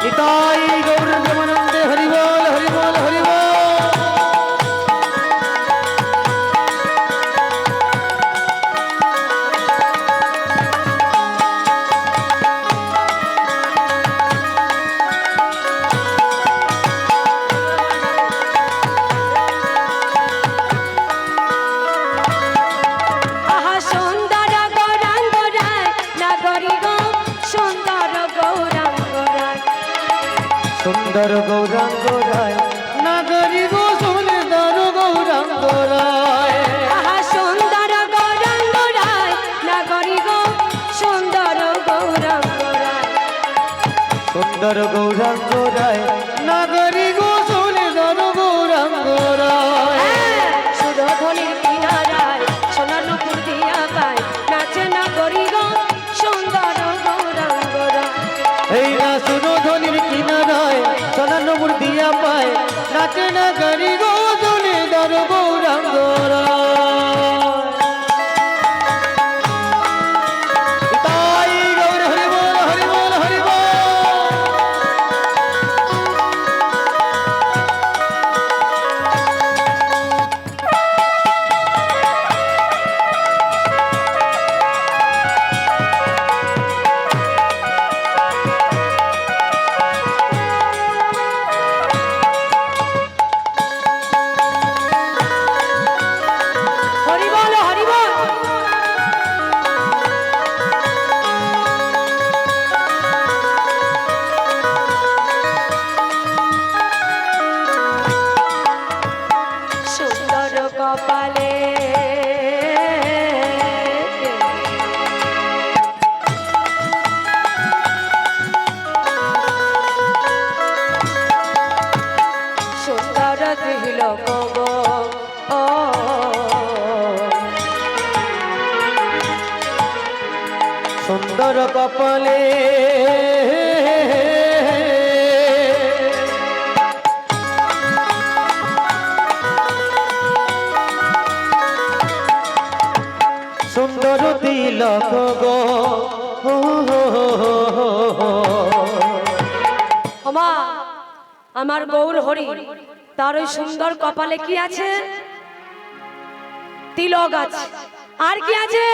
নিতাই গৌর প্রেমানন্দে হরি বল হরি বল হরি বল। সুন্দর গৌরাঙ্গ রায় নাগরী গো সুন্দর গৌরাঙ্গ রায় আহা সুন্দর গৌরাঙ্গ রায় নাগরী গো সুন্দর গৌরাঙ্গ রায় সুন্দর গৌরাঙ্গ রায় নাগরী গো সুন্দর গৌরাঙ্গ রায় সুরধনির কিনারায় সোনার নুপুর দিয়া গায় নাচে নাগরী গো সুন্দর গৌরাঙ্গ রায় এই না সুরধনির কিনারায় সোনার নুপুর দিয়া পায় নাচে নাগরী গো সুন্দর গৌরাঙ্গ রায় তাই গৌর হরি বল হরি বল হরি বল হরি বল হরি বল সুন্দর কপালে সুন্দর তিলক গো ও সুন্দর কপালে সুন্দর তিলক গো ওমা আমার গৌর হরি তার ওই সুন্দর কপালে কি আছে তিলক আছে আর কি আছে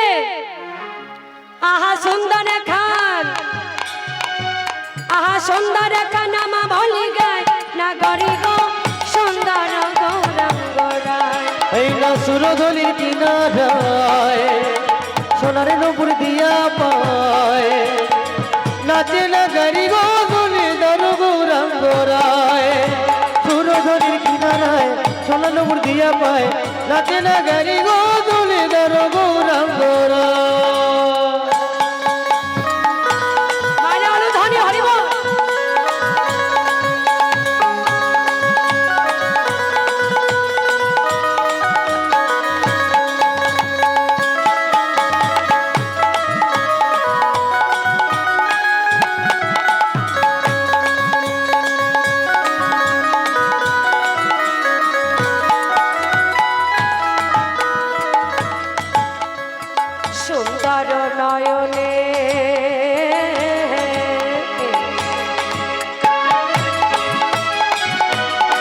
আহা সুন্দর খান আহা সুন্দর খান আমা বলি গায় নাগরী গো সুন্দর গৌরাঙ্গ রায় এই না সুরধনির কিনারায় সোনার নুপুর দিয়া পায় নাচে নাগরী গো সুন্দর গৌরাঙ্গ রায় সুরধনির কিনারায় সোনার নুপুর দিয়া পায় নাচে নাগরী গো সুন্দর গৌরাঙ্গ রায় মায়ের আলো ধনী হরি বল সুন্দর নয়নে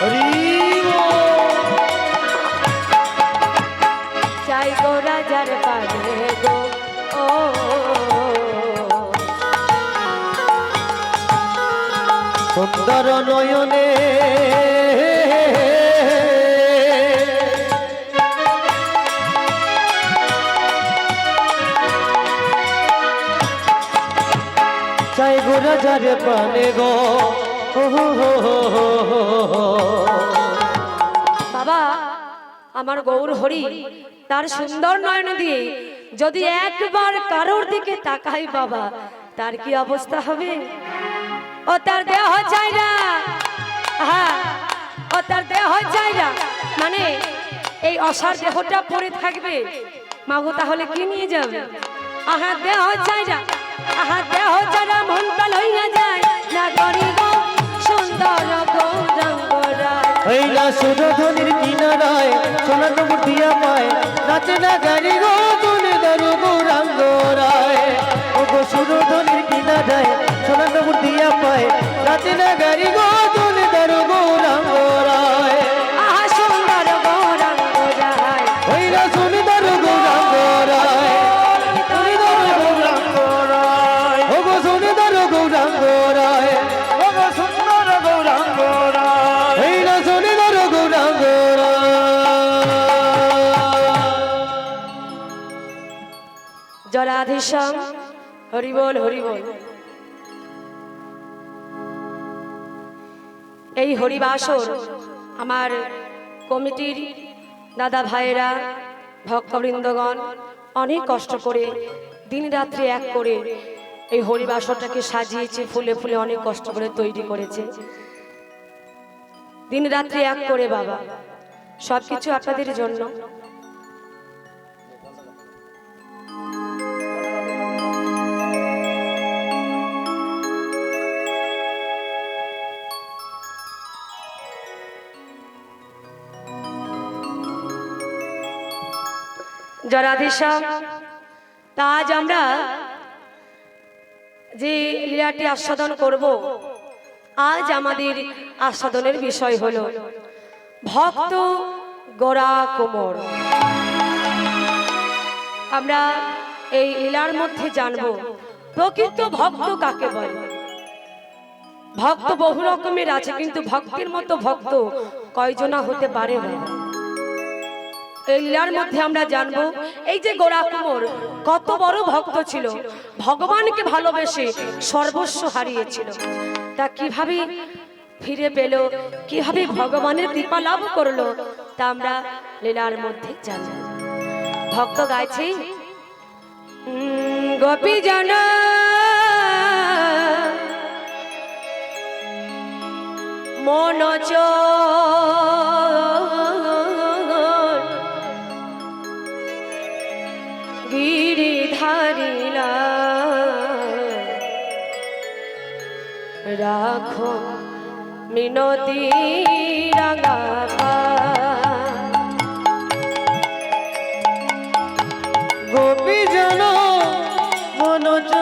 হরি চাই গো রাজার পানে গো ও সুন্দর নয়নে চাই গো রাজার পানে গো বাবা আমার গৌর হরি তার সুন্দর নয়ন দিয়ে যদি একবার কারোর দিকে তাকাই বাবা তার কি অবস্থা হবে ও তার দেহ চাই না হ্যাঁ ও তার দেহ চাই না মানে এই অসার দেহটা পড়ে থাকবে মাগো তাহলে কি নিয়ে যাবে আহা দেহ চাই না আহা দেহ চাই না মনটা লইয়া যায় না করি গো সুন্দর গৌরাঙ্গ রায় এই না সুরধনির কিনারায় সোনার নুপুর দিয়া পায় নাচে নাগরী গো সুন্দর গৌরাঙ্গ রায় ও গো সুরধনির কিনারায় সোনার নুপুর দিয়া পায় নাচে নাগরী গো সুন্দর গৌরাঙ্গ রায় আহা সুন্দর গৌরাঙ্গ রায় ওই না সুন্দর গৌরাঙ্গ রায় সুন্দর গৌরাঙ্গ রায় ও গো সুন্দর গৌরাঙ্গ রায় ও গো সুন্দর গৌরাঙ্গ রায় এই না সুন্দর গৌরাঙ্গ রায় জলাধীশম হরি বল হরি বল এই হরিবাসর আমার কমিটির দাদা ভাইয়েরা ভক্তবৃন্দগণ অনেক কষ্ট করে দিন রাত্রি এক করে এই হরিবাসরটাকে সাজিয়েছে, ফুলে ফুলে অনেক কষ্ট করে তৈরি করেছে, দিন রাত্রি এক করে বাবা, সবকিছু আপনাদের জন্য। জরাধীশাম, তা আজ আমরা যে লীলাটি আস্বাদন করব, আজ আমাদের আস্বাদনের বিষয় হলো ভক্ত গোরা কুমোর। আমরা এই লীলার মধ্যে জানব প্রকৃত ভক্ত কাকে বলে। ভক্ত বহু রকমের আছে, কিন্তু ভক্তের মতো ভক্ত কয়জনা হতে পারে না। এই লীলার মধ্যে আমরা জানবো এই যে গোরা কুমোর কত বড় ভক্ত ছিল, ভগবানকে ভালোবেসে সর্বস্ব হারিয়েছিল, তা কিভাবে ফিরে পেল, কিভাবে ভগবানের কৃপা লাভ করলো, তা আমরা লীলার মধ্যে জানব। ভক্ত গাইছে গোপী জন মনোজ গিরিধারিলা রাখো মিনতি রাঙা গোপী জন মনোজ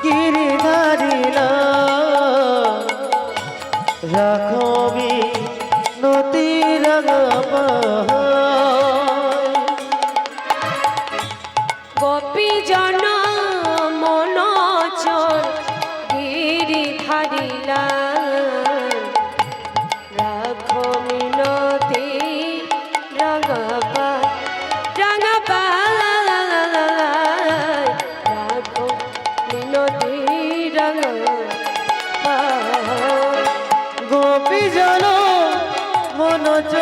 গিরিধারিলা রাখবি নতি রাঙাবা গোপী জন মনোচর গিরিধারিলা রাখো মিনতি রাঙাবা রাঙাবা রাখো মিনতি রাঙাবা গোপী জন মনোজ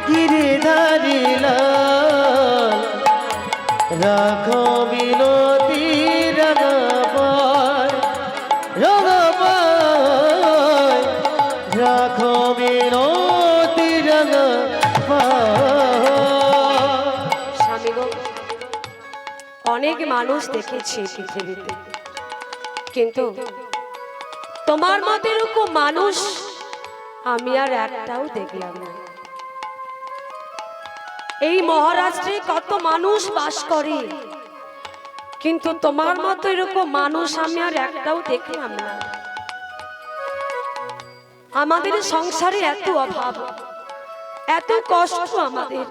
গিরিধারিলা রাখো বিনতি রাঙাবাই রাঙাবাই রাখো বিনতি রাঙাবাই। স্বামী গো, অনেক মানুষ দেখেছি পৃথিবীতে, কিন্তু তোমার মতো এরকম মানুষ আমি আর একটাও দেখলাম না। এই মহারাষ্ট্রে কত মানুষ বাস করে, কিন্তু তোমার মতো এরকম মানুষ আমি আর একটাও দেখলাম না। আমাদের সংসারে এত অভাব, এত কষ্ট, আমাদের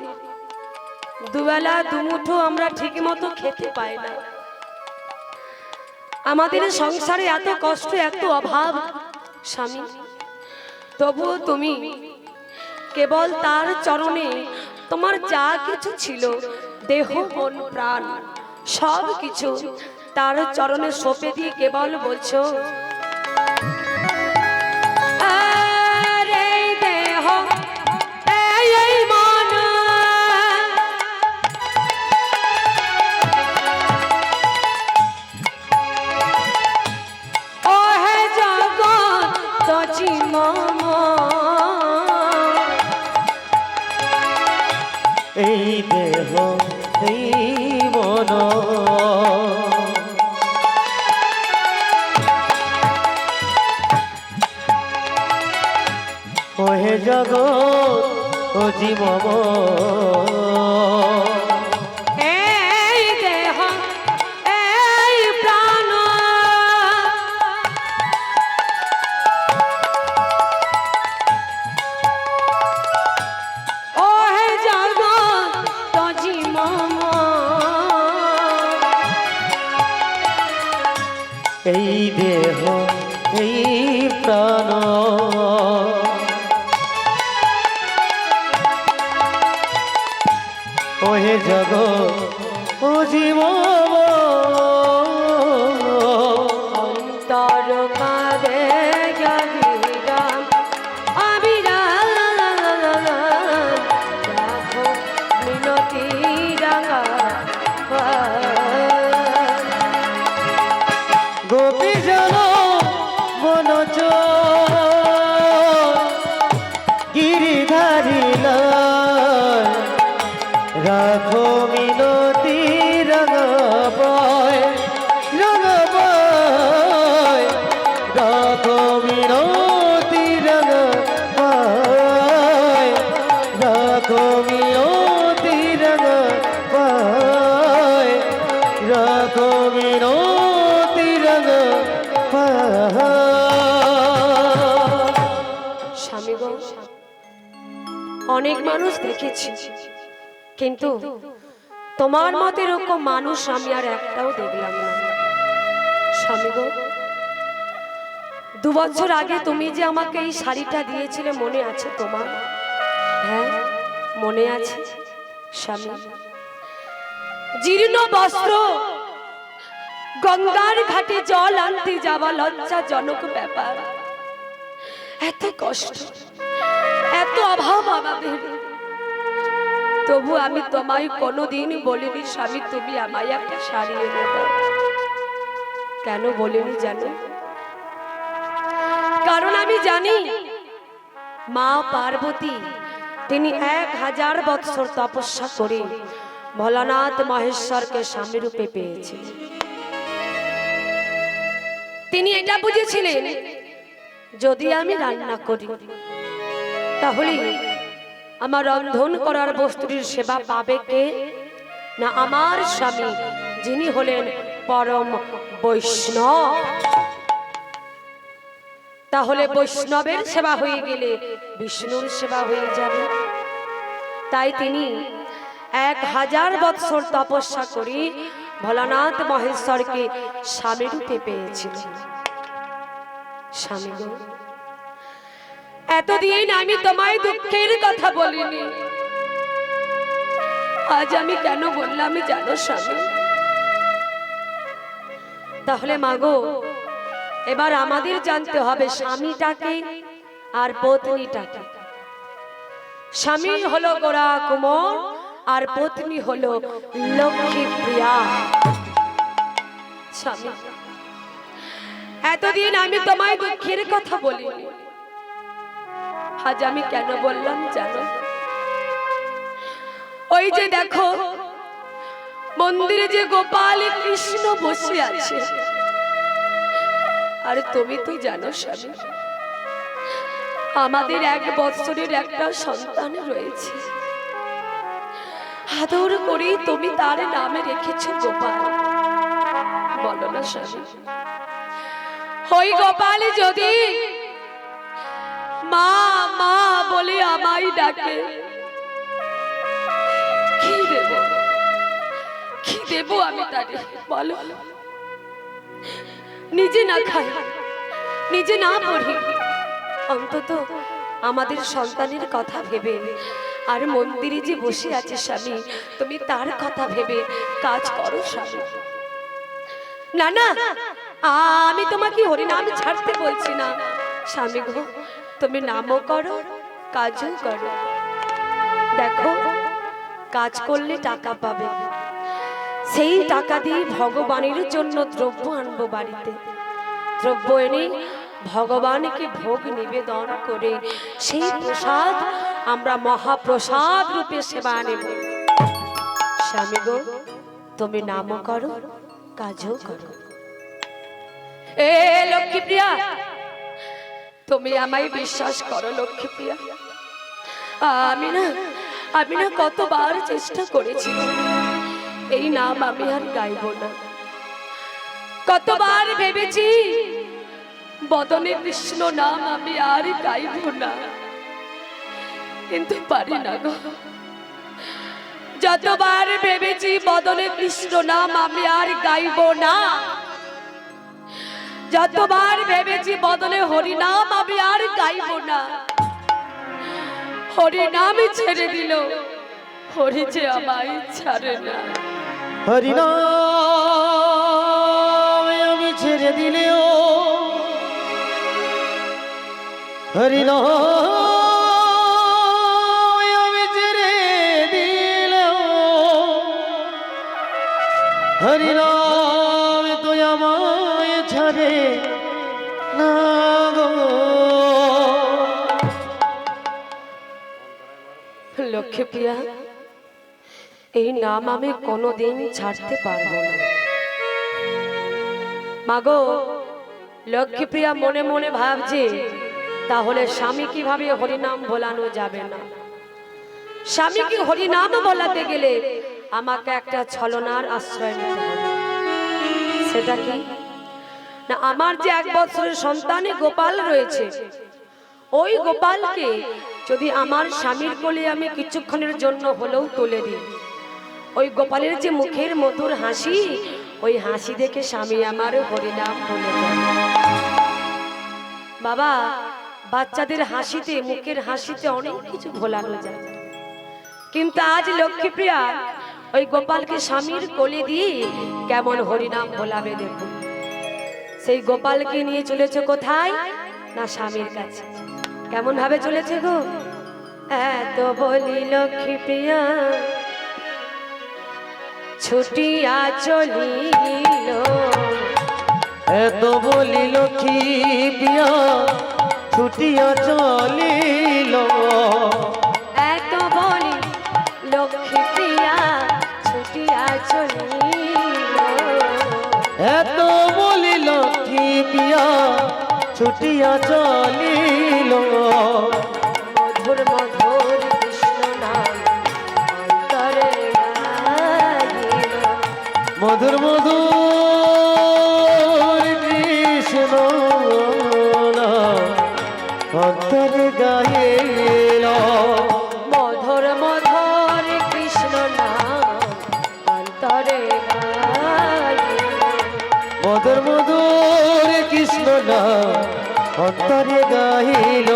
দুবেলা দুমুঠো আমরা ঠিক মতো খেতে পাই না। আমাদের সংসারে এত কষ্ট, এত অভাব স্বামী, তবুও তুমি কেবল তার চরণে তোমার যা কিছু ছিল, দেহ মন প্রাণ সব কিছু তার চরণে সঁপে দিয়ে কেবল বলছো আরে দেহ এই মন ও হে জগৎ তজি মম এই দেহ এই মন ওহে জগৎ ও জীবম এই দেহ এই প্রাণ ও হে জগৎ তজি মম এই দেহ এই প্রাণ ওহে জগৎ ও জীবন গোপী জন মনোজ গিরিধারী লাল রাখো মিনতি রঙবয় রঙবয় রাখো মিনতি রঙবয় রাখো মিনতি রঙবয় রাখো মিনতি রঙবয়। স্বামী গো, অনেক মানুষ দেখেছি, কিন্তু তোমার মতো এরকম মানুষ আমি আর একটাও দেখলাম না। স্বামী গো, 2 বছর আগে তুমি যে আমাকে এই শাড়িটা দিয়েছিলে মনে আছে তোমার? হ্যাঁ, মনে আছে স্বামী। জীর্ণ বস্ত্র, গঙ্গার ঘাটে জল আনতে যাওয়া লজ্জাজনক ব্যাপার। এত কষ্ট, এত অভাব আমাদের, তবু আমি তোমায় কোনোদিন বলিনি স্বামী তুমি আমায় একটা শাড়ি এনে দাও। কেন বলিনি জানো? কারণ আমি জানি মা পার্বতী তিনি 1000 বৎসর তপস্যা করে ভোলানাথ মহেশ্বরকে স্বামী রূপে পেয়েছেন। তিনি এটা বুঝেছিলেন যদি আমি রান্না করি তাহলে আমার রন্ধন করার বস্তুটির সেবা পাবে কে? না আমার স্বামী, যিনি হলেন পরম বৈষ্ণব। তাহলে বৈষ্ণবের সেবা হয়ে গেলে বিষ্ণুর সেবা হয়ে যাবে। তাই তিনি 1000 বৎসর তপস্যা করে ভোলানাথ মহেশ্বরকে স্বামী রূপে পেয়েছিলেন। স্বামী গো, এতদিন আমি তোমায় দুঃখের কথা বলিনি, আজ আমি কেন বললাম জানো স্বামী? তাহলে মাগো, এবার আমাদের জানতে হবে স্বামীটাকে আর পত্নীটাকে। স্বামী হলো গোরা কুমোর আর পত্নী হলো লক্ষ্মী প্রিয়া। স্বামী, এতদিন আমি তোমায় দুঃখের কথা বলিনি, আজ আমি কেন বললাম জানো? ওই যে দেখো মন্দিরে যে গোপাল কৃষ্ণ বসে আছে, আর তুমি তো জানো স্বামী আমাদের 1 বৎসরের একটা সন্তান রয়েছে, আদর করে তুমি তার নামে রেখেছো গোপাল। বলো না স্বামী, ওই গোপাল যদি মা মা বলে আমায় ডাকে, কি দেব, কি দেব আমি তারে? বলো, নিজে না খাই, নিজে না পড়ি, অন্তত আমাদের সন্তানের কথা ভেবে, আর মন্দিরে যে বসে আছে স্বামী তুমি তার কথা ভেবে কাজ করো স্বামী। না না, আমি তোমাকে হরিনাম ছাড়তে বলছি না স্বামী গো, তুমি নামও করো কাজও করো। দেখো, কাজ করলে টাকা পাবে, সেই টাকা দিয়ে ভগবানের জন্য দ্রব্য আনবো বাড়িতে, দ্রব্য এনে ভগবানকে ভোগ নিবেদন করে সেই প্রসাদ আমরা মহাপ্রসাদ রূপে সেবা নেব। স্বামী গো, তুমি নামও করো কাজও করো। এ লক্ষ্মীপ্রিয়া, তুমি আমায় বিশ্বাস করো লক্ষ্মীপ্রিয়া, আমি না কতবার চেষ্টা করেছি এই নাম আমি আর গাইব না, কতবার ভেবেছি বদনে কৃষ্ণ নাম আমি আর গাইব না, কিন্তু পারি না গো। যতবার ভেবেছি বদনে কৃষ্ণ নাম আমি আর গাইব না, যতবার ভেবেছি বদনে হরি নাম আমি আর গাইব না, হরি নাম ছেড়ে দিল, হরি যে আমায় ছাড়ে না। হরি নাম আমি ছেড়ে দিলেও, হরি নাম আমি ছেড়ে দিলেও, হরি নাম তুই আমায় ছাড়ে না গো। লক্ষ্মীপ্রিয়া, এই নাম আমি কোনোদিন ছাড়তে পারবো না। মাগো, লক্ষ্মীপ্রিয়া মনে মনে ভাবছে তাহলে স্বামী কিভাবে হরিনাম বলানো যাবে না। স্বামীকে হরিনাম বলাতে গেলে আমাকে একটা ছলনার আশ্রয় নিতে হবে। সেটা কি না, আমার যে 1 বছরের সন্তানে গোপাল রয়েছে, ওই গোপালকে যদি আমার স্বামীর কোলে আমি কিছুক্ষণের জন্য হলেও তুলে দিই, ওই গোপালের যে মুখের মধুর হাসি, ওই হাসি দেখে স্বামী আমার হরিনাম বলে যায়। বাবা, বাচ্চাদের হাসিতে, মুখের হাসিতে অনেক কিছু ভোলানো যায়, কিন্তু আজ লক্ষ্মীপ্রিয়া ওই গোপালকে স্বামীর কোলে দিয়ে কেমন হরিনাম বলাবে দেখুন। সেই গোপালকে নিয়ে চলেছে কোথায় না, স্বামীর কাছে। কেমন ভাবে চলেছে গো, এত বলি লক্ষ্মীপ্রিয়া ছুটিয়া চলিল, এত বলি লক্ষ্মী প্রিয়া ছুটিয়া চলিল, এত বলি লক্ষ্মীপ্রিয়া ছুটিয়া চলিল, এত বলি লক্ষ্মী প্রিয়া ছুটিয়া চলিল, মধুর মধুর কৃষ্ণ নাম অন্তরে গাহিল, মধুর মধুর কৃষ্ণ নাম অন্তরে গাহিল, মধুর মধুর কৃষ্ণ নাম অন্তরে গাহিল, মধুর মধুর কৃষ্ণ নাম অন্তরে গাহিল,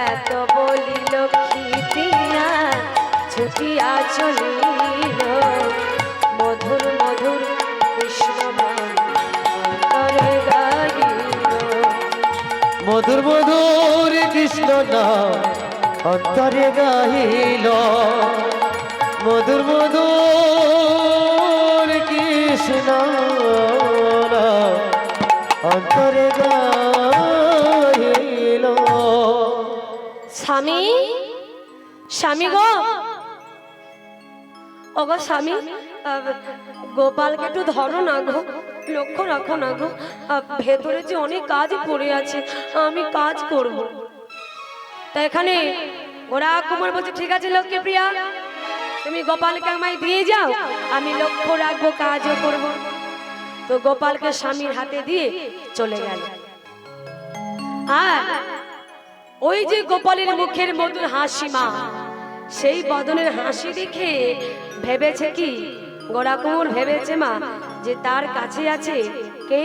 এত বলি লক্ষ্মীপ্রিয়া ছুটিয়া চলিল, মধুর মধুর কৃষ্ণ নাম অন্তরে গাহিল, মধুর মধুর কৃষ্ণ নাম অন্তরে গাহিল, মধুর মধুর কৃষ্ণ নাম অন্তরে গাহিল। স্বামী, স্বামী গো, ওগো স্বামী, গোপালকে একটু ধরো না গো, লক্ষ্য রাখো না গো, ভেতরে যে অনেক কাজ পড়ে আছে, আমি কাজ করব। তা এখানে ওরা কুমার বলছে, ঠিক আছে লক্ষ্মীপ্রিয়া, তুমি গোপালকে আমায় দিয়ে যাও, আমি লক্ষ্য রাখবো, কাজও করব। তো গোপালকে স্বামীর হাতে দিয়ে চলে গেল। আর ওই যে গোপালের মুখের মধুর হাসি, মা সেই বদনের হাসি দেখে ভেবেছে কি, গোরা কুমোর ভেবেছে মা যে তার কাছে আছে কে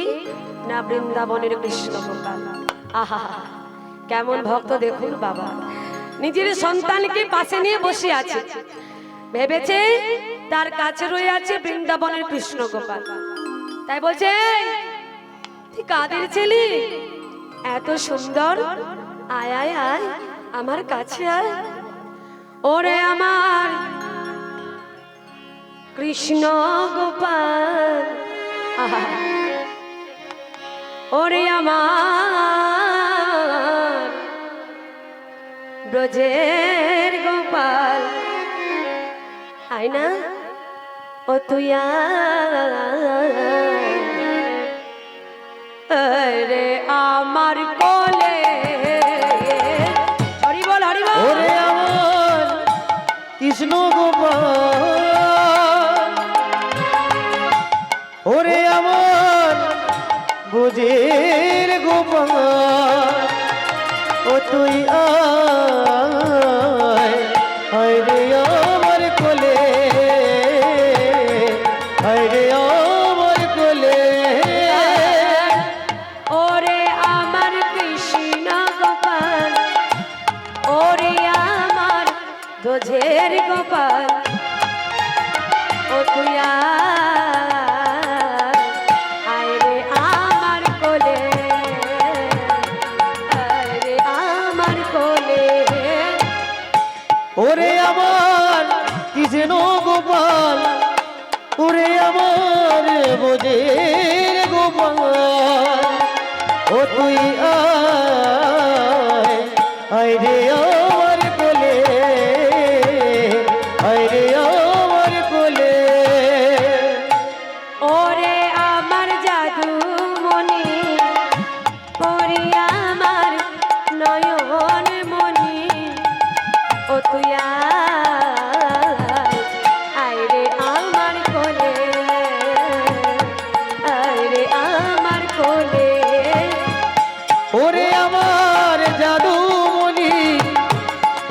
না, বৃন্দাবনের কৃষ্ণ গোপাল। আহা, কেমন ভক্ত দেখুন বাবা, নিজের সন্তানকে পাশে নিয়ে বসে আছে, ভেবেছে তার কাছে রয়ে আছে বৃন্দাবনের কৃষ্ণ গোপাল। তাই বলছে, তুই কাদের ছেলে, এত সুন্দর, আয় আয় আয় আমার কাছে আয়, ওরে আমার কৃষ্ণ গোপাল, আহা, ওরে আমার ব্রজের গোপাল, আয় না ও তুই রে আমার কোলে, হরি বল হরি বল, ওরে আমার কৃষ্ণ গোপাল, ওরে আমার ব্রজের গোপাল, ও তুই আয়, আয় রে আমার কোলে, আয় রে আমার কোলে, ওরে আমার কৃষ্ণ গোপাল, ওরে আমার ব্রজের গোপাল, ও তুই আয় রে আমার কোলে, আয় রে আমার কোলে, ওরে আমার কৃষ্ণ গোপাল, ওরে আমার ব্রজের গোপাল ও তুই আয় আয় রে আমার কোলে আয় রে আমার কোলে ওরে আমার জাদু মনি ওরে আমার নয়ন মনি ও তুই আয় রে আমার কোলে আয় রে আমার কোলে ওরে আমার জাদু মনি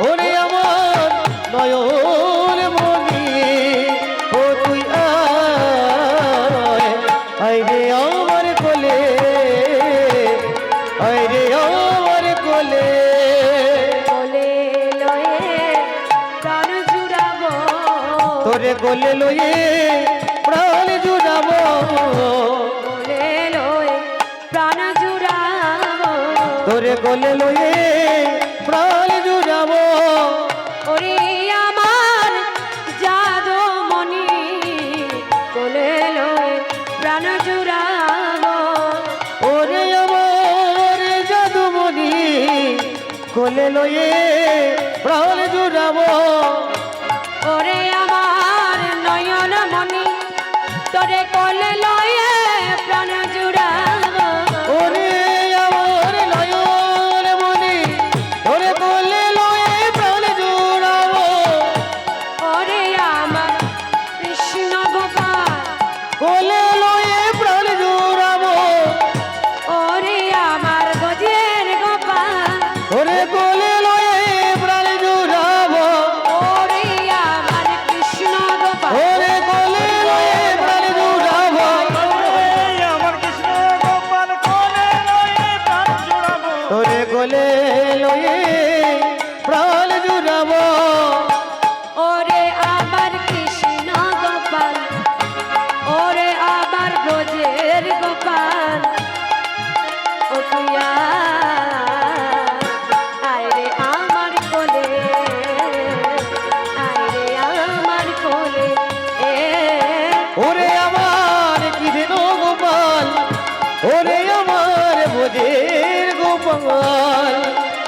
ওরে আমার নয়ন মনি ও তুই আয় আয় রে আমার কোলে আয় রে আমার কোলে কোলে লয়ে প্রাণ জুড়াবো তোরে কোলে লয়ে প্রাণ জুড়াবো কোলে লয়ে প্রাণ জুড়াবো তোরে কোলে লয়ে প্রাণ জুড়াবো ওরে আমার জাদু মনি কোলে লয়ে প্রাণ জুড়াবো ওরে আমার জাদুমণি কোলে লয়ে প্রাণ জুড়াবো ওরে আমার নয়ন মনি তোরে কোলে লয়ে প্রাণ জুড়াবো ওরে আমার নয়ন মনি তোরে কোলে লয়ে প্রাণ জুড়াবো ওরে আমার কৃষ্ণ গোপাল কোলে লয়ে প্রাণ জুড়াবো ওরে আমার গজের গোপাল ওরে কোলে লয়ে প্রাণ জুড়াবো ওরে আমার কৃষ্ণ গোপাল ওরে কোলে লয়ে প্রাণ জুড়াবো তোরে কোলে লয়ে প্রাণ জুড়াবো ওরে আমার কৃষ্ণ গোপাল ওরে আমার ব্রজের গোপাল ও তুই আয় রে আমার কোলে আয় রে আমার কোলে ওরে আমার কি দিন গোপাল ওরে আমার বোঝের গোপাল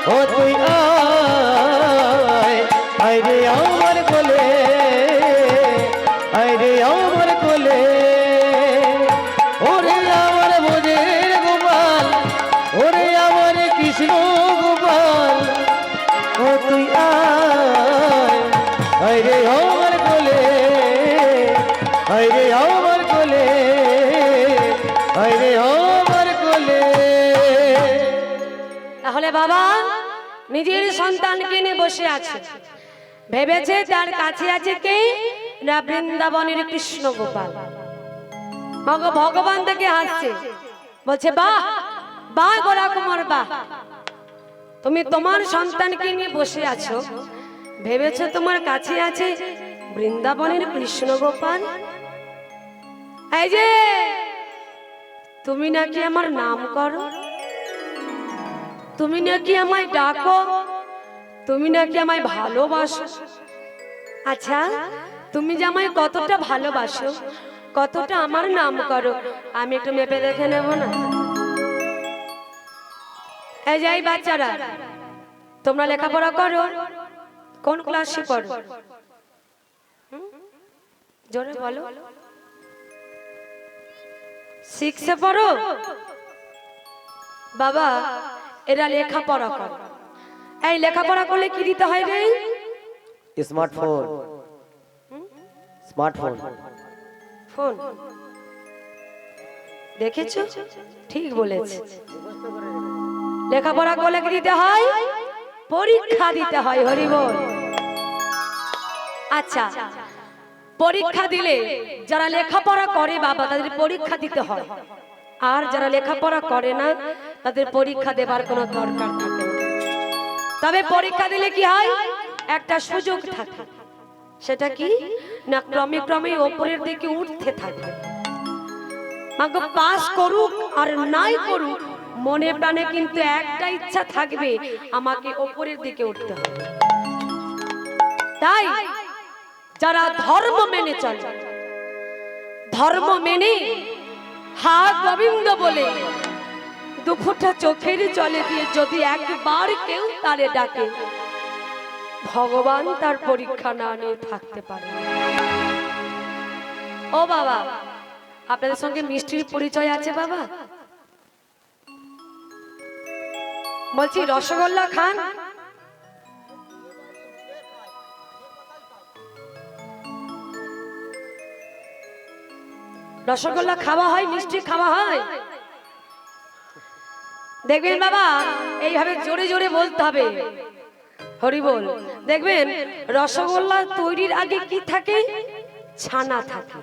ও তুই আয় আয় রে আমার কোলে আয় রে আমার কোলে ওরে আমার বোঝের গোপাল ওরে আমার কৃষ্ণ গোপাল ও তুই আয় আয় রে আমার কোলে আয় রে আমার কোলে আয় রে আমার কোলে তাহলে বাবা নিজের সন্তানকে নিয়ে বসে আছে ভেবেছে তার কাছে আছে কে না বৃন্দাবনের কৃষ্ণ গোপাল ভগবান থেকে হাসছে বলছে বাহ বাহ গোরা কুমার বাহ তুমি তোমার সন্তানকে নিয়ে বসে আছো ভেবেছো তোমার কাছে আছে বৃন্দাবনের কৃষ্ণ গোপাল এই যে তুমি নাকি আমার নাম করো তুমি নাকি আমায় ডাকো তুমি নাকি আমায় ভালোবাসো আচ্ছা তুমি যে আমায় কতটা ভালোবাসো কতটা আমার নাম করো আমি একটু মেপে দেখে নেব না এই যাই বাচ্চারা তোমরা লেখাপড়া করো কোন ক্লাসে পড়ো জোরে বলো 6 এ পড়ো বাবা এরা লেখাপড়া করে এই লেখাপড়া করলে কি দিতে হয় রে স্মার্টফোন স্মার্টফোন ফোন দেখেছো ঠিক বলেছে লেখাপড়া করলে কি দিতে হয় পরীক্ষা দিতে হয় হরি বল আচ্ছা পরীক্ষা দিলে যারা লেখাপড়া করে বাবা তাদের পরীক্ষা দিতে হয় আর যারা লেখাপড়া করে না তাদের পরীক্ষা দেবার কোনো দরকার থাকে না তবে পরীক্ষা দিলে কি হয় একটা সুযোগ থাকে সেটা কি না ক্রমে ক্রমে উপরের দিকে উঠতে থাকে মাগো পাস করুক আর নাই করুক মনে প্রাণে কিন্তু একটা ইচ্ছা থাকবে আমাকে উপরের দিকে উঠতে হবে তাই যারা ধর্ম মেনে চলে ধর্ম মেনে হা গোবিন্দ বলে দুফোঁটা চোখের জলে দিয়ে যদি একবার কেউ তারে ডাকে, ভগবান তার পরীক্ষা না নিয়ে থাকতে পারে। ও বাবা, আপনাদের সঙ্গে মিষ্টির পরিচয় আছে বাবা? বলছি রসগোল্লা খান? রসগোল্লা খাওয়া হয়, মিষ্টি খাওয়া হয়? দেখবেন বাবা, এইভাবে জোরে জোরে বলতে হবে, হরি বল। দেখবেন রসগোল্লা তৈরির আগে কি থাকে? ছানা থাকে।